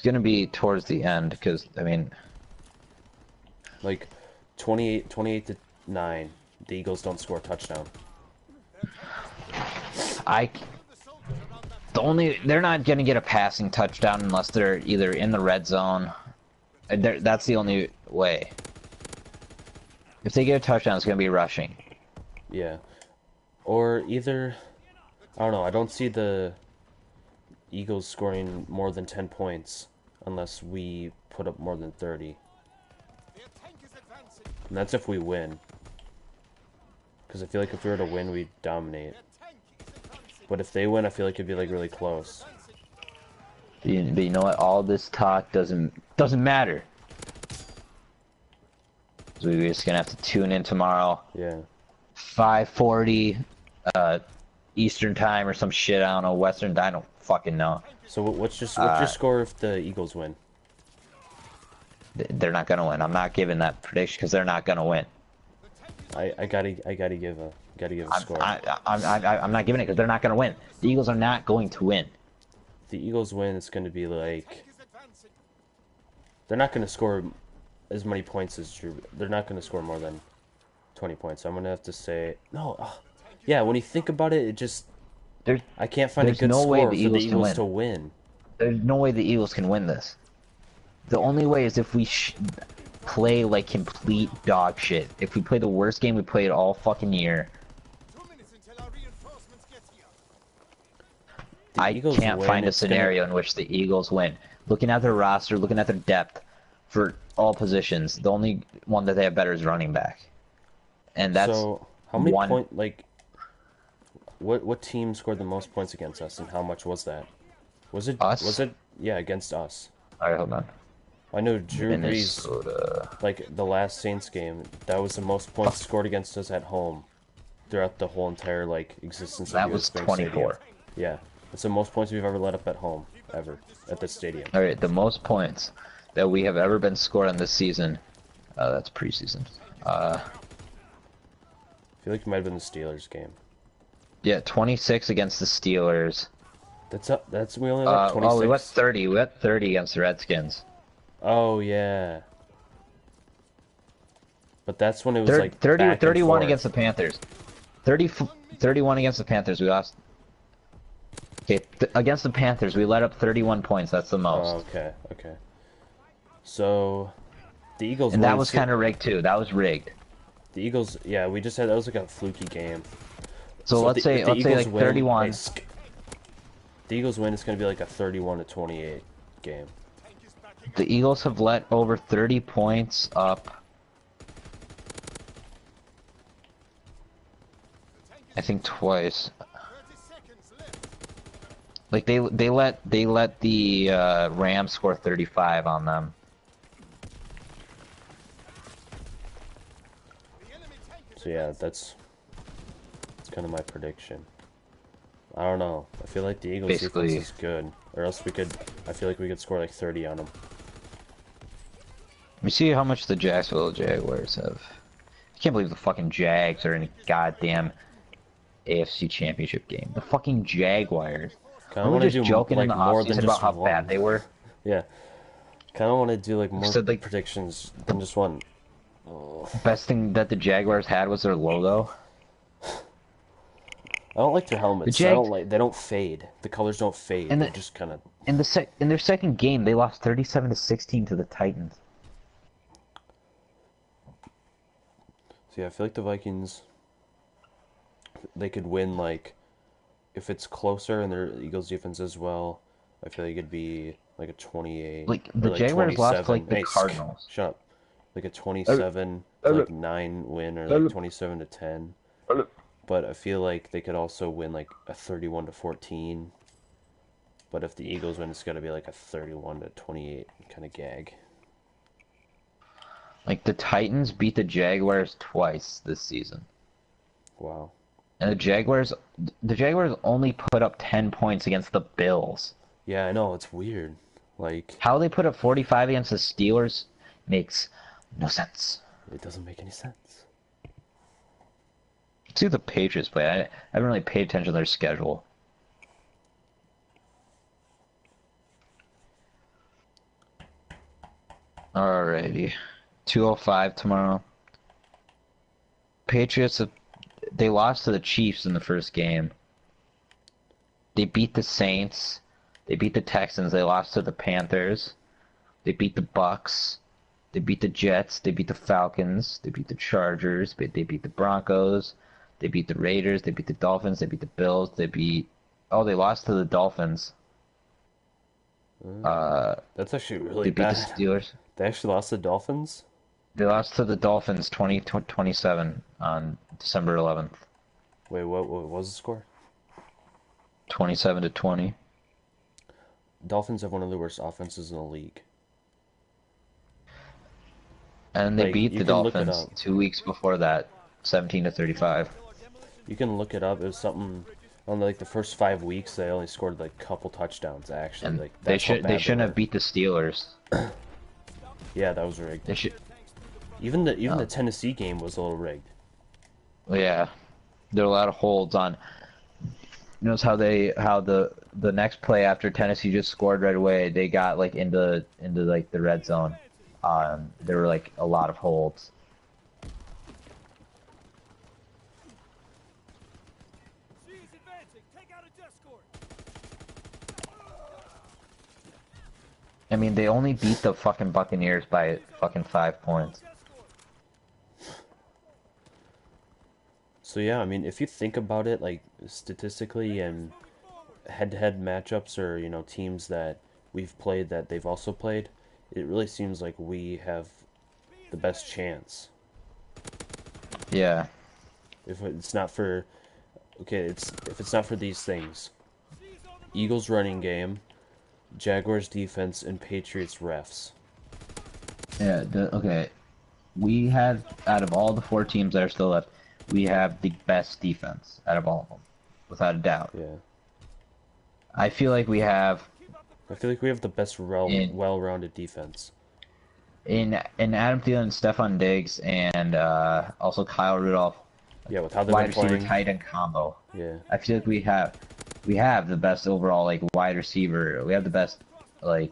gonna be towards the end because I mean,
like 28 to 9. The Eagles don't score a touchdown.
they're not gonna get a passing touchdown unless they're either in the red zone. That's the only way. If they get a touchdown, it's gonna be rushing.
Yeah. Or either I don't know. I don't see the Eagles scoring more than 10 points unless we put up more than 30. And that's if we win. Because I feel like if we were to win, we'd dominate. But if they win, I feel like it'd be like really close.
But you know what? All this talk doesn't matter. So we're just gonna have to tune in tomorrow.
Yeah.
5:40 Eastern time or some shit. I don't know. Western. I don't fucking know.
So what's your score if the Eagles win?
They're not gonna win. I'm not giving that prediction because they're not gonna win.
I gotta give a score.
I'm not giving it because they're not gonna win. The Eagles are not going to win.
If the Eagles win, it's gonna be like they're not gonna score as many points as Drew. They're not gonna score more than 20 points. So I'm gonna have to say no. Yeah, when you think about it, it just I can't find a
there's
good
no way
score
the
for the
Eagles can
Eagles
win.
to win.
There's no way the Eagles can win this. The only way is if we play like complete dog shit. If we play the worst game we played all fucking year.
2 minutes until our reinforcements get here.
I
Eagles
can't
win,
find a
it's
scenario in which the Eagles win. Looking at their roster, looking at their depth for all positions, the only one that they have better is running back. And that's
so how many point like what team scored the most points against us and how much was that? Was it
Us?
Was it against us?
Alright, hold on.
I know Drew Brees,
Minnesota.
like the last Saints game, that was the most points scored against us at home throughout the whole entire like existence
That
of
was
US Bank
24.
Stadium. Yeah, it's the most points we've ever let up at home ever at this stadium.
Alright, the most points that we have ever been scored on this season. That's preseason.
I feel like it might have been the Steelers game.
Yeah, 26 against the Steelers.
That's we only let 26.
Oh, we went 30. We went 30 against the Redskins.
Oh yeah. But that's when it was like
30,
back and
31
forth.
against the Panthers. 31 against the Panthers. We lost. Okay, against the Panthers, we let up 31 points. That's the most.
Oh, okay. So, the Eagles.
And that
won
was kind of rigged too. That was rigged.
The Eagles. Yeah, we just had that was like a fluky game.
So let's say
if the
like
Eagles win,
31.
the Eagles win, it's gonna be like a 31-28 game.
The Eagles have let over 30 points up. I think twice. Like they let the Rams score 35 on them.
So yeah, that's kind of my prediction. I don't know. I feel like the Eagles
Basically,
defense is good, or else we could. I feel like we could score like 30 on them.
let me see how much the Jacksonville Jaguars have. I can't believe the fucking Jags are in a goddamn AFC Championship game. The fucking Jaguars.
Kind of
We
want
were
to
just
do
joking in
like
the
more than
offseason
just
about how
one.
bad they were.
Yeah. Kind of want to do like more
Said, like,
predictions than just one. Oh.
Best thing that the Jaguars had was their logo.
I don't like their helmets. I don't like. They don't fade. The colors don't fade.
And
They just kind of.
In their second game, they lost 37-16 to the Titans.
So yeah, I feel like the Vikings. They could win like, if it's closer and their Eagles defense as well. I feel like it'd be like a 28.
Like
or
the
like
Jaguars lost to
27.
like the
Hey,
Cardinals.
Shut up. Like a 27 to like 9 win, or like 27-10. But I feel like they could also win like a 31-14. But if the Eagles win, it's got to be like a 31-28 kind of gag.
Like the Titans beat the Jaguars twice this season.
Wow.
And the Jaguars only put up 10 points against the Bills.
Yeah, I know, it's weird. Like,
How they put up 45 against the Steelers makes no sense.
it doesn't make any sense.
Let's see who the Patriots play. I haven't really paid attention to their schedule. Alrighty. 2:05 tomorrow. Patriots, they lost to the Chiefs in the first game. They beat the Saints. They beat the Texans. They lost to the Panthers. They beat the Bucks. They beat the Jets. They beat the Falcons. They beat the Chargers. They beat the Broncos. They beat the Raiders. They beat the Dolphins. They beat the Bills. Oh, they lost to the Dolphins.
That's actually really
They beat
bad.
the Steelers.
They actually lost the Dolphins?
They lost to the Dolphins 27 on December 11th.
Wait, what was the score?
27-20.
Dolphins have one of the worst offenses in the league.
And they
Like,
beat
you
the
can look it
Dolphins
up.
2 weeks before that, 17-35.
You can look it up. It was something on like the first 5 weeks. They only scored like a couple touchdowns. Actually,
And
like
they
that's how
should
bad
they shouldn't
were.
have beat the Steelers.
Yeah, that was rigged.
They should.
Even the Tennessee game was a little rigged.
Yeah, there are a lot of holds on. Notice how the next play after Tennessee just scored right away, they got like into like the red zone. There were like a lot of holds.
She's advancing. Take out a death score.
I mean, they only beat the fucking Buccaneers by fucking 5 points.
So yeah, I mean, if you think about it, like statistically and head-to-head matchups, or teams that we've played that they've also played, it really seems like we have the best chance.
Yeah.
If it's not for, if it's not for these things, Eagles running game, Jaguars defense, and Patriots refs.
Yeah. Okay. We have, out of all the 4 teams that are still left, we have the best defense out of all of them, without a doubt.
Yeah.
I feel like we have
I feel like we have the best well-rounded defense.
in Adam Thielen, Stephon Diggs, and also Kyle Rudolph,
Yeah, with how they've
wide
been
receiver
playing.
tight end combo.
Yeah.
I feel like we have the best overall like wide receiver. We have the best like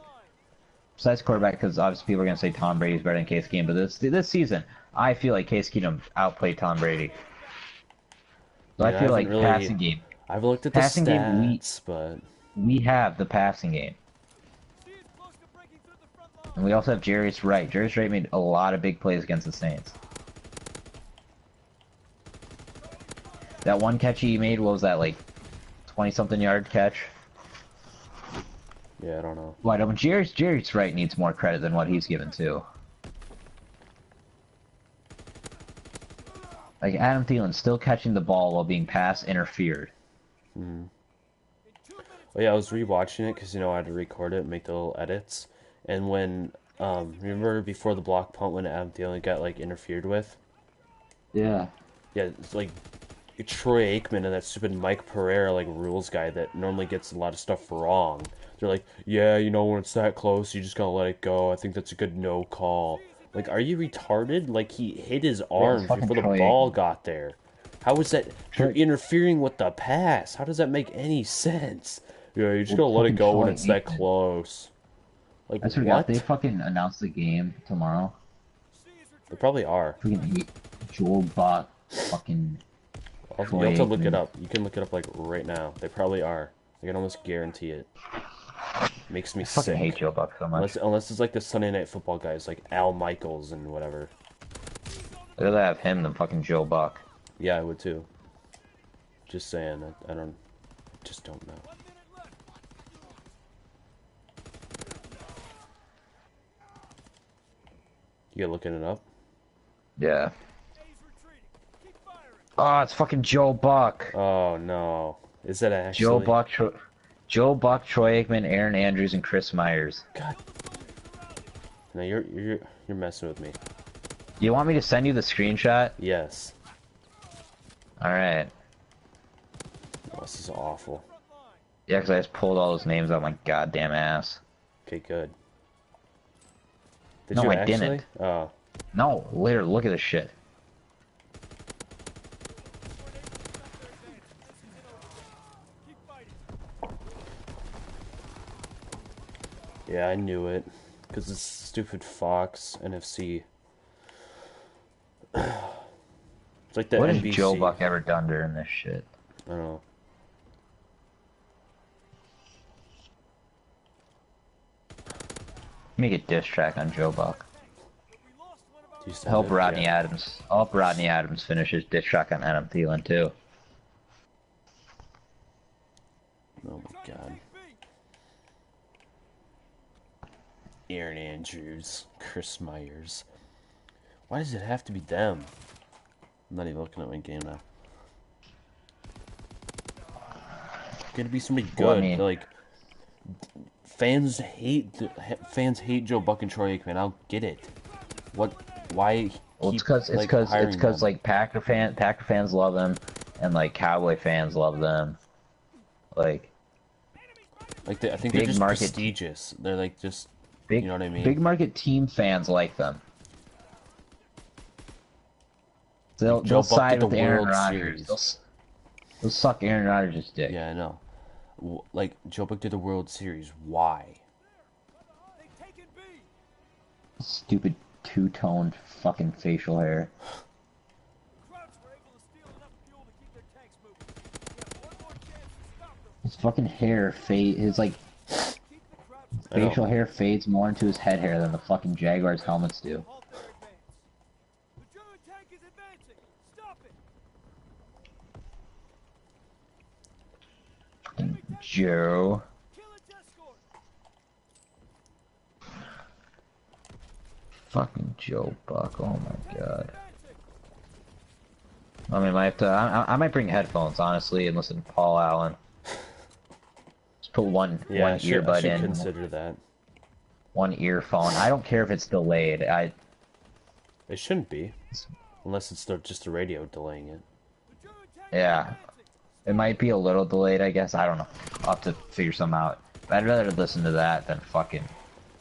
besides quarterback, because obviously people are gonna say Tom Brady's better than Case Keenum, but this season I feel like Case Keenum outplayed Tom Brady. So
Yeah,
I feel
I
like
haven't really-
passing game.
I've looked at the
Passing game,
stats, but
We have the passing game.
She is close to breaking through the front line.
And we also have Jarius Wright. Jarius Wright made a lot of big plays against the Saints. That one catch he made, what was that, like 20-something yard catch?
Yeah, I don't know.
Why? No, Jerry's right needs more credit than what he's given too. Like Adam Thielen's still catching the ball while being pass interfered.
Mm-hmm. Well, yeah, I was rewatching it because, you know, I had to record it and make the little edits. And when, remember before the block punt when Adam Thielen got, like, interfered with?
Yeah.
Yeah, it's like Troy Aikman and that stupid Mike Pereira, like, rules guy that normally gets a lot of stuff wrong. They're like, yeah, you know, when it's that close, you just gotta let it go. I think that's a good no call. Like, are you retarded? Like, he hit his arms before the ball got there. How is that? You're interfering with the pass. How does that make any sense? Yeah, you just gotta let it go when it's that close. Like,
I swear to God, they fucking announced the game tomorrow.
They probably are.
Freaking Joel Bot, fucking.
You have to look it up. You can look it up like right now. They probably are. I can almost guarantee it. Makes me sick.
I fucking hate Joe Buck so much.
Unless it's like the Sunday Night Football guys, like Al Michaels and whatever.
I'd rather have him than fucking Joe Buck.
Yeah, I would too. Just saying. I just don't know. You looking it up?
Yeah. Oh, it's fucking Joe Buck.
Oh no. Is that actually
Joe Buck, Troy Aikman, Aaron Andrews, and Chris Myers.
God. No, you're messing with me.
You want me to send you the screenshot?
Yes.
Alright.
Oh, this is awful.
Yeah, because I just pulled all those names out of my goddamn ass.
Okay, good.
No, I didn't.
Oh.
No, later, look at this shit.
Yeah, I knew it. Because it's stupid Fox, NFC. It's like the
What
NBC.
has Joe Buck ever done during this shit?
I don't know.
Make a diss track on Joe Buck.
Help
Rodney Adams. I'll help Rodney Adams finish his diss track on Adam Thielen too.
Oh my god. Aaron Andrews, Chris Myers. Why does it have to be them? I'm not even looking at my game now. Gotta be somebody good.
Well, I mean,
like fans hate Joe Buck and Troy Aikman. I'll get it. What? Why?
Well, it's because like Packer fans love them, and like Cowboy fans love them. Like
I think they're just prestigious. They're like just. You know what I mean?
Big market team fans like them. They'll side with Aaron Rodgers. They'll suck Aaron Rodgers' dick.
Yeah, I know. Like, Joe Buck did the World Series. Why?
Stupid two-toned fucking facial hair. His fucking hair his like facial hair fades more into his head hair than the fucking Jaguars helmets do. Joe. Fucking Joe Buck, oh my god. I mean, I might bring headphones, honestly, and listen to Paul Allen. Just put one earbud
I should
in.
Consider that.
One earphone. I don't care if it's delayed.
It shouldn't be. Unless it's just the radio delaying it.
Yeah. It might be a little delayed, I guess. I don't know. I'll have to figure something out. But I'd rather listen to that than fucking...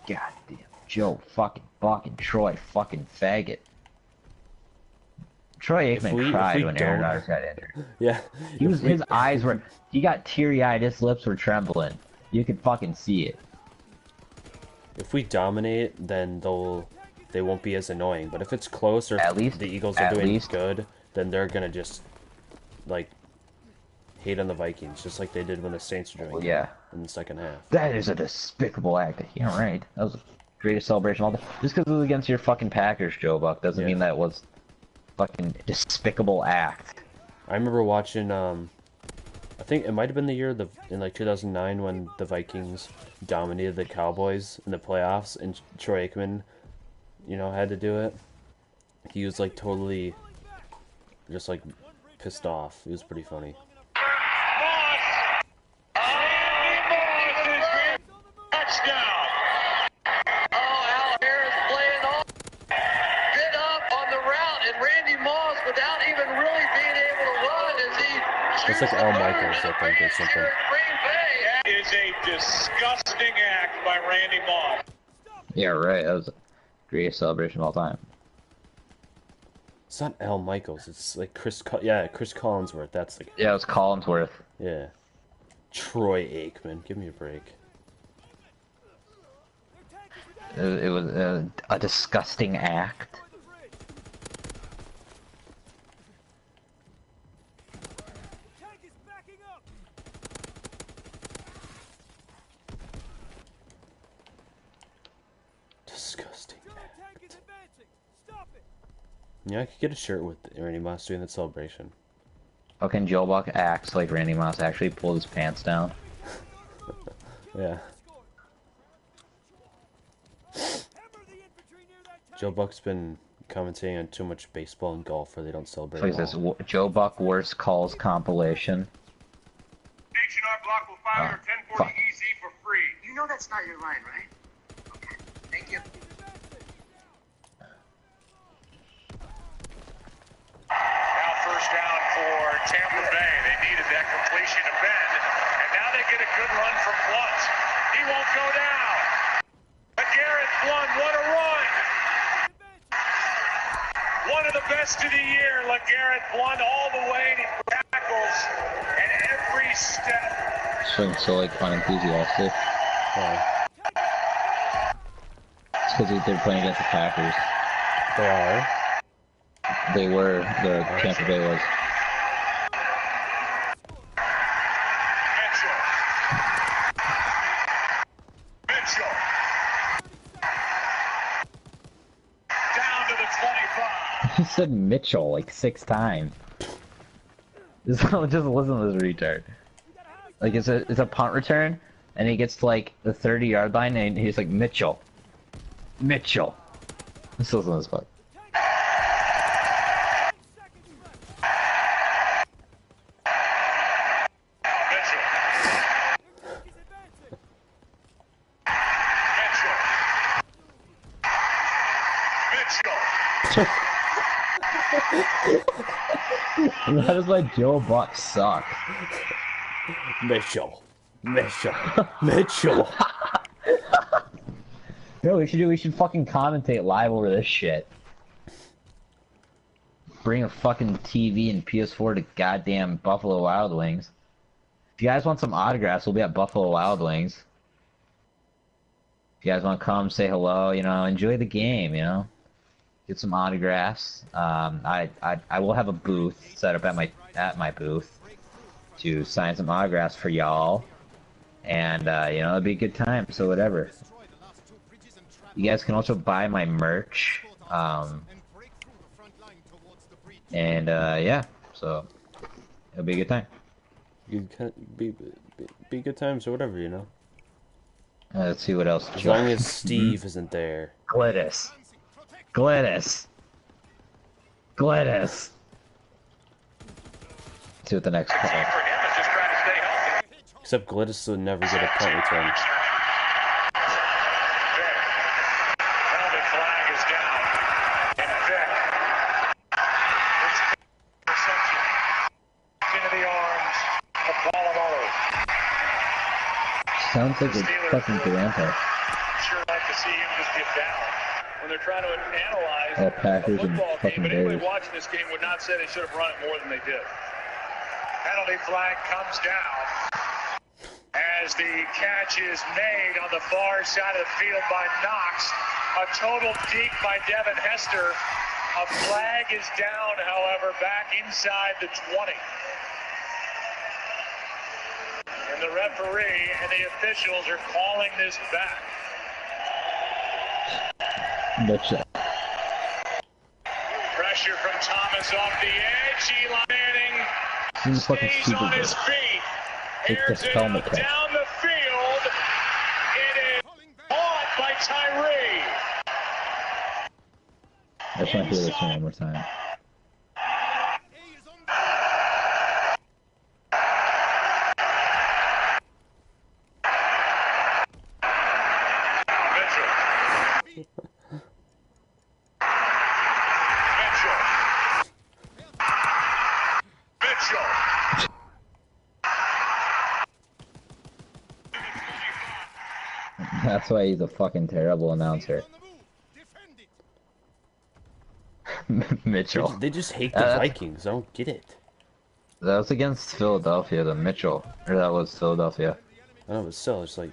Goddamn. Joe fucking Buck and Troy fucking faggot. Troy Aikman cried when Aaron Rodgers got injured.
Yeah.
His eyes were... He got teary-eyed. His lips were trembling. You could fucking see it.
If we dominate, then they won't be as annoying. But if it's close or if the Eagles are doing good, then they're gonna just like hate on the Vikings, just like they did when the Saints were doing in the second half.
That is a despicable act. Yeah, right. That was the greatest celebration of all time. Just because it was against your fucking Packers, Joe Buck, doesn't mean that was fucking despicable act.
I remember watching I think it might have been the year in like 2009 when the Vikings dominated the Cowboys in the playoffs, and Troy Aikman, had to do it. He was like totally, just like pissed off. It was pretty funny. It's like Al Michaels, I think, or something.
That is a disgusting act by Randy Moss.
Yeah, right. That was the greatest celebration of all time.
It's not Al Michaels. It's like Chris Collinsworth. That's the.
Yeah, it was Collinsworth.
Yeah. Troy Aikman. Give me a break.
It was a disgusting act.
Disgusting act. Yeah, I could get a shirt with Randy Moss doing that celebration.
Fucking Joe Buck acts like Randy Moss actually pulled his pants down.
Yeah. Joe Buck's been commentating on too much baseball and golf where they don't celebrate.
What is this? Joe Buck worst calls compilation.
H&R Block will file your 1040 EZ for free.
You know that's not your line, right? Okay. Thank you.
Now first down for Tampa Bay. They needed that completion to Bend, and now they get a good run from Blunt. He won't go down. But Garrett Blunt, what a run! One of the best of the year, LeGarrette Blunt all the way, and he tackles at every step.
Swing so like unenthusiastic. It's because they're playing against the Packers.
They are.
They were. The Tampa Bay was.
Mitchell. Down to the 25.
He said Mitchell like 6 times. Just listen to this retard. Like it's a punt return, and he gets to like the 30-yard line, and he's like Mitchell. Mitchell. Let's listen to this fuck. That is why Joe Buck sucks.
Mitchell. Mitchell.
No, we should fucking commentate live over this shit. Bring a fucking TV and PS4 to goddamn Buffalo Wild Wings. If you guys want some autographs, we'll be at Buffalo Wild Wings. If you guys want to come say hello, enjoy the game, get some autographs. I will have a booth set up at my booth to sign some autographs for y'all, and it'll be a good time. So whatever. You guys can also buy my merch, and yeah, so it'll be a good time.
Be good times or whatever,
Let's see what else.
As long as Steve isn't there.
Glittis. See what the next call.
Except Glittis will never get a punt return.
Penalty flag is down. And Vic. Reception. Into the arms of Polamalu.
Sounds like a fucking grandpa.
Sure like to see him just get down. When they're trying to analyze
All Packers
a football
and fucking
game, but anybody
Bears.
watching this game would not say they should have run it more than they did. Penalty flag comes down as the catch is made on the far side of the field by Knox. A total deke by Devin Hester. A flag is down, however, back inside the 20. And the referee and the officials are calling this back.
Betcha.
Pressure from Thomas off the edge. Eli Manning
He's fucking
stays
stupid,
on his
bro.
feet.
Take this
Here's it
helmet catch.
down the field. It is caught by Tyree.
I just want to hear this one more time.
Mitchell. Mitchell.
That's why he's a fucking terrible announcer. Mitchell.
They just hate the Vikings. I don't get it.
That was against Philadelphia, the Mitchell. Or that was Philadelphia.
I know, but still, it's like...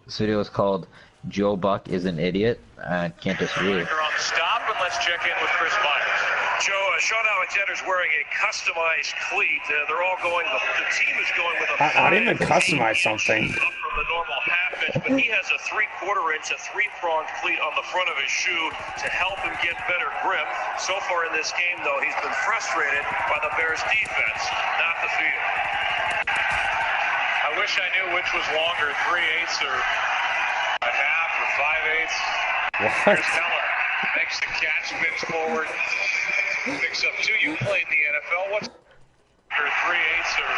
This video is called Joe Buck is an Idiot. I can't disagree.
They're on the stop, and let's check in with Chris Myers. Joe, Sean Alexander's wearing a customized cleat. They're all going, the team is going with a...
I didn't even customize something.
Up from the normal half inch, but he has a 3/4 inch, a 3-pronged cleat on the front of his shoe to help him get better grip. So far in this game, though, he's been frustrated by the Bears' defense, not the field. I wish I knew which was longer, 3/8 or a half or 5/8.
What?
Here's Heller. Makes the catch, spins forward, picks up 2. You played in the NFL. What's your 3/8 or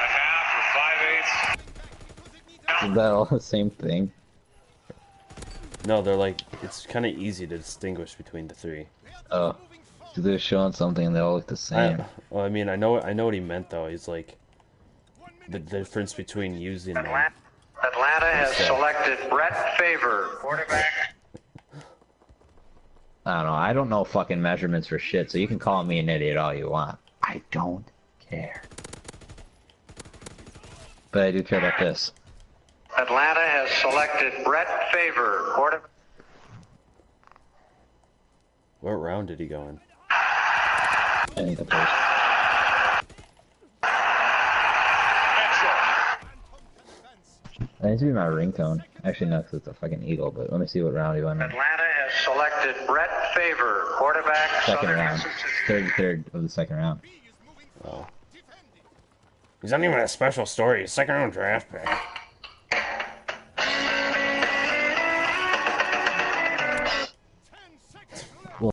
a half or 5/8?
Is that all the same thing?
No, they're like... It's kind of easy to distinguish between the three.
Oh. So they're showing something and they all look the same.
Well, I mean, I know what he meant, though. He's like... The difference between using them...
Atlanta has selected Brett Favor, quarterback.
I don't know. I don't know fucking measurements for shit, so you can call me an idiot all you want. I don't care. But I do care about this.
Atlanta has selected Brett Favor, quarterback.
What round did he go in?
I need the post. That needs to be my ringtone. Actually, no, 'cause it's a fucking eagle, but let me see what round he went in.
Atlanta has selected Brett Favor, quarterback.
Second
Southern
round.
Mississippi.
Third of the second round.
Oh. He's not even a special story. He's a second-round draft pick.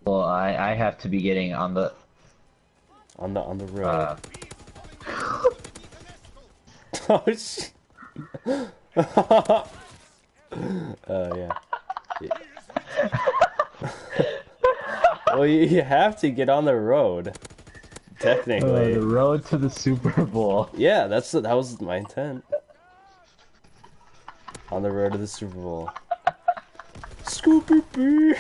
Well, I have to be getting on the...
On the road. Oh, shit. Yeah. Well, you have to get on the road. Technically.
the road to the Super Bowl.
Yeah, that was my intent. On the road to the Super Bowl. Scooper bee.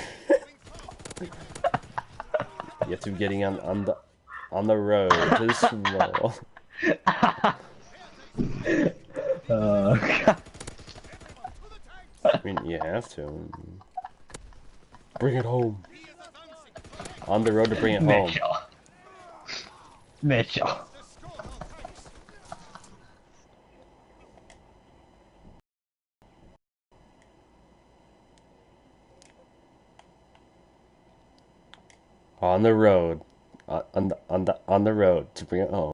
You have to be getting on the road to the Super Bowl.
God.
I mean, you have to. Bring it home. On the road to bring it home.
Mitchell.
On the road. On the road to bring it home.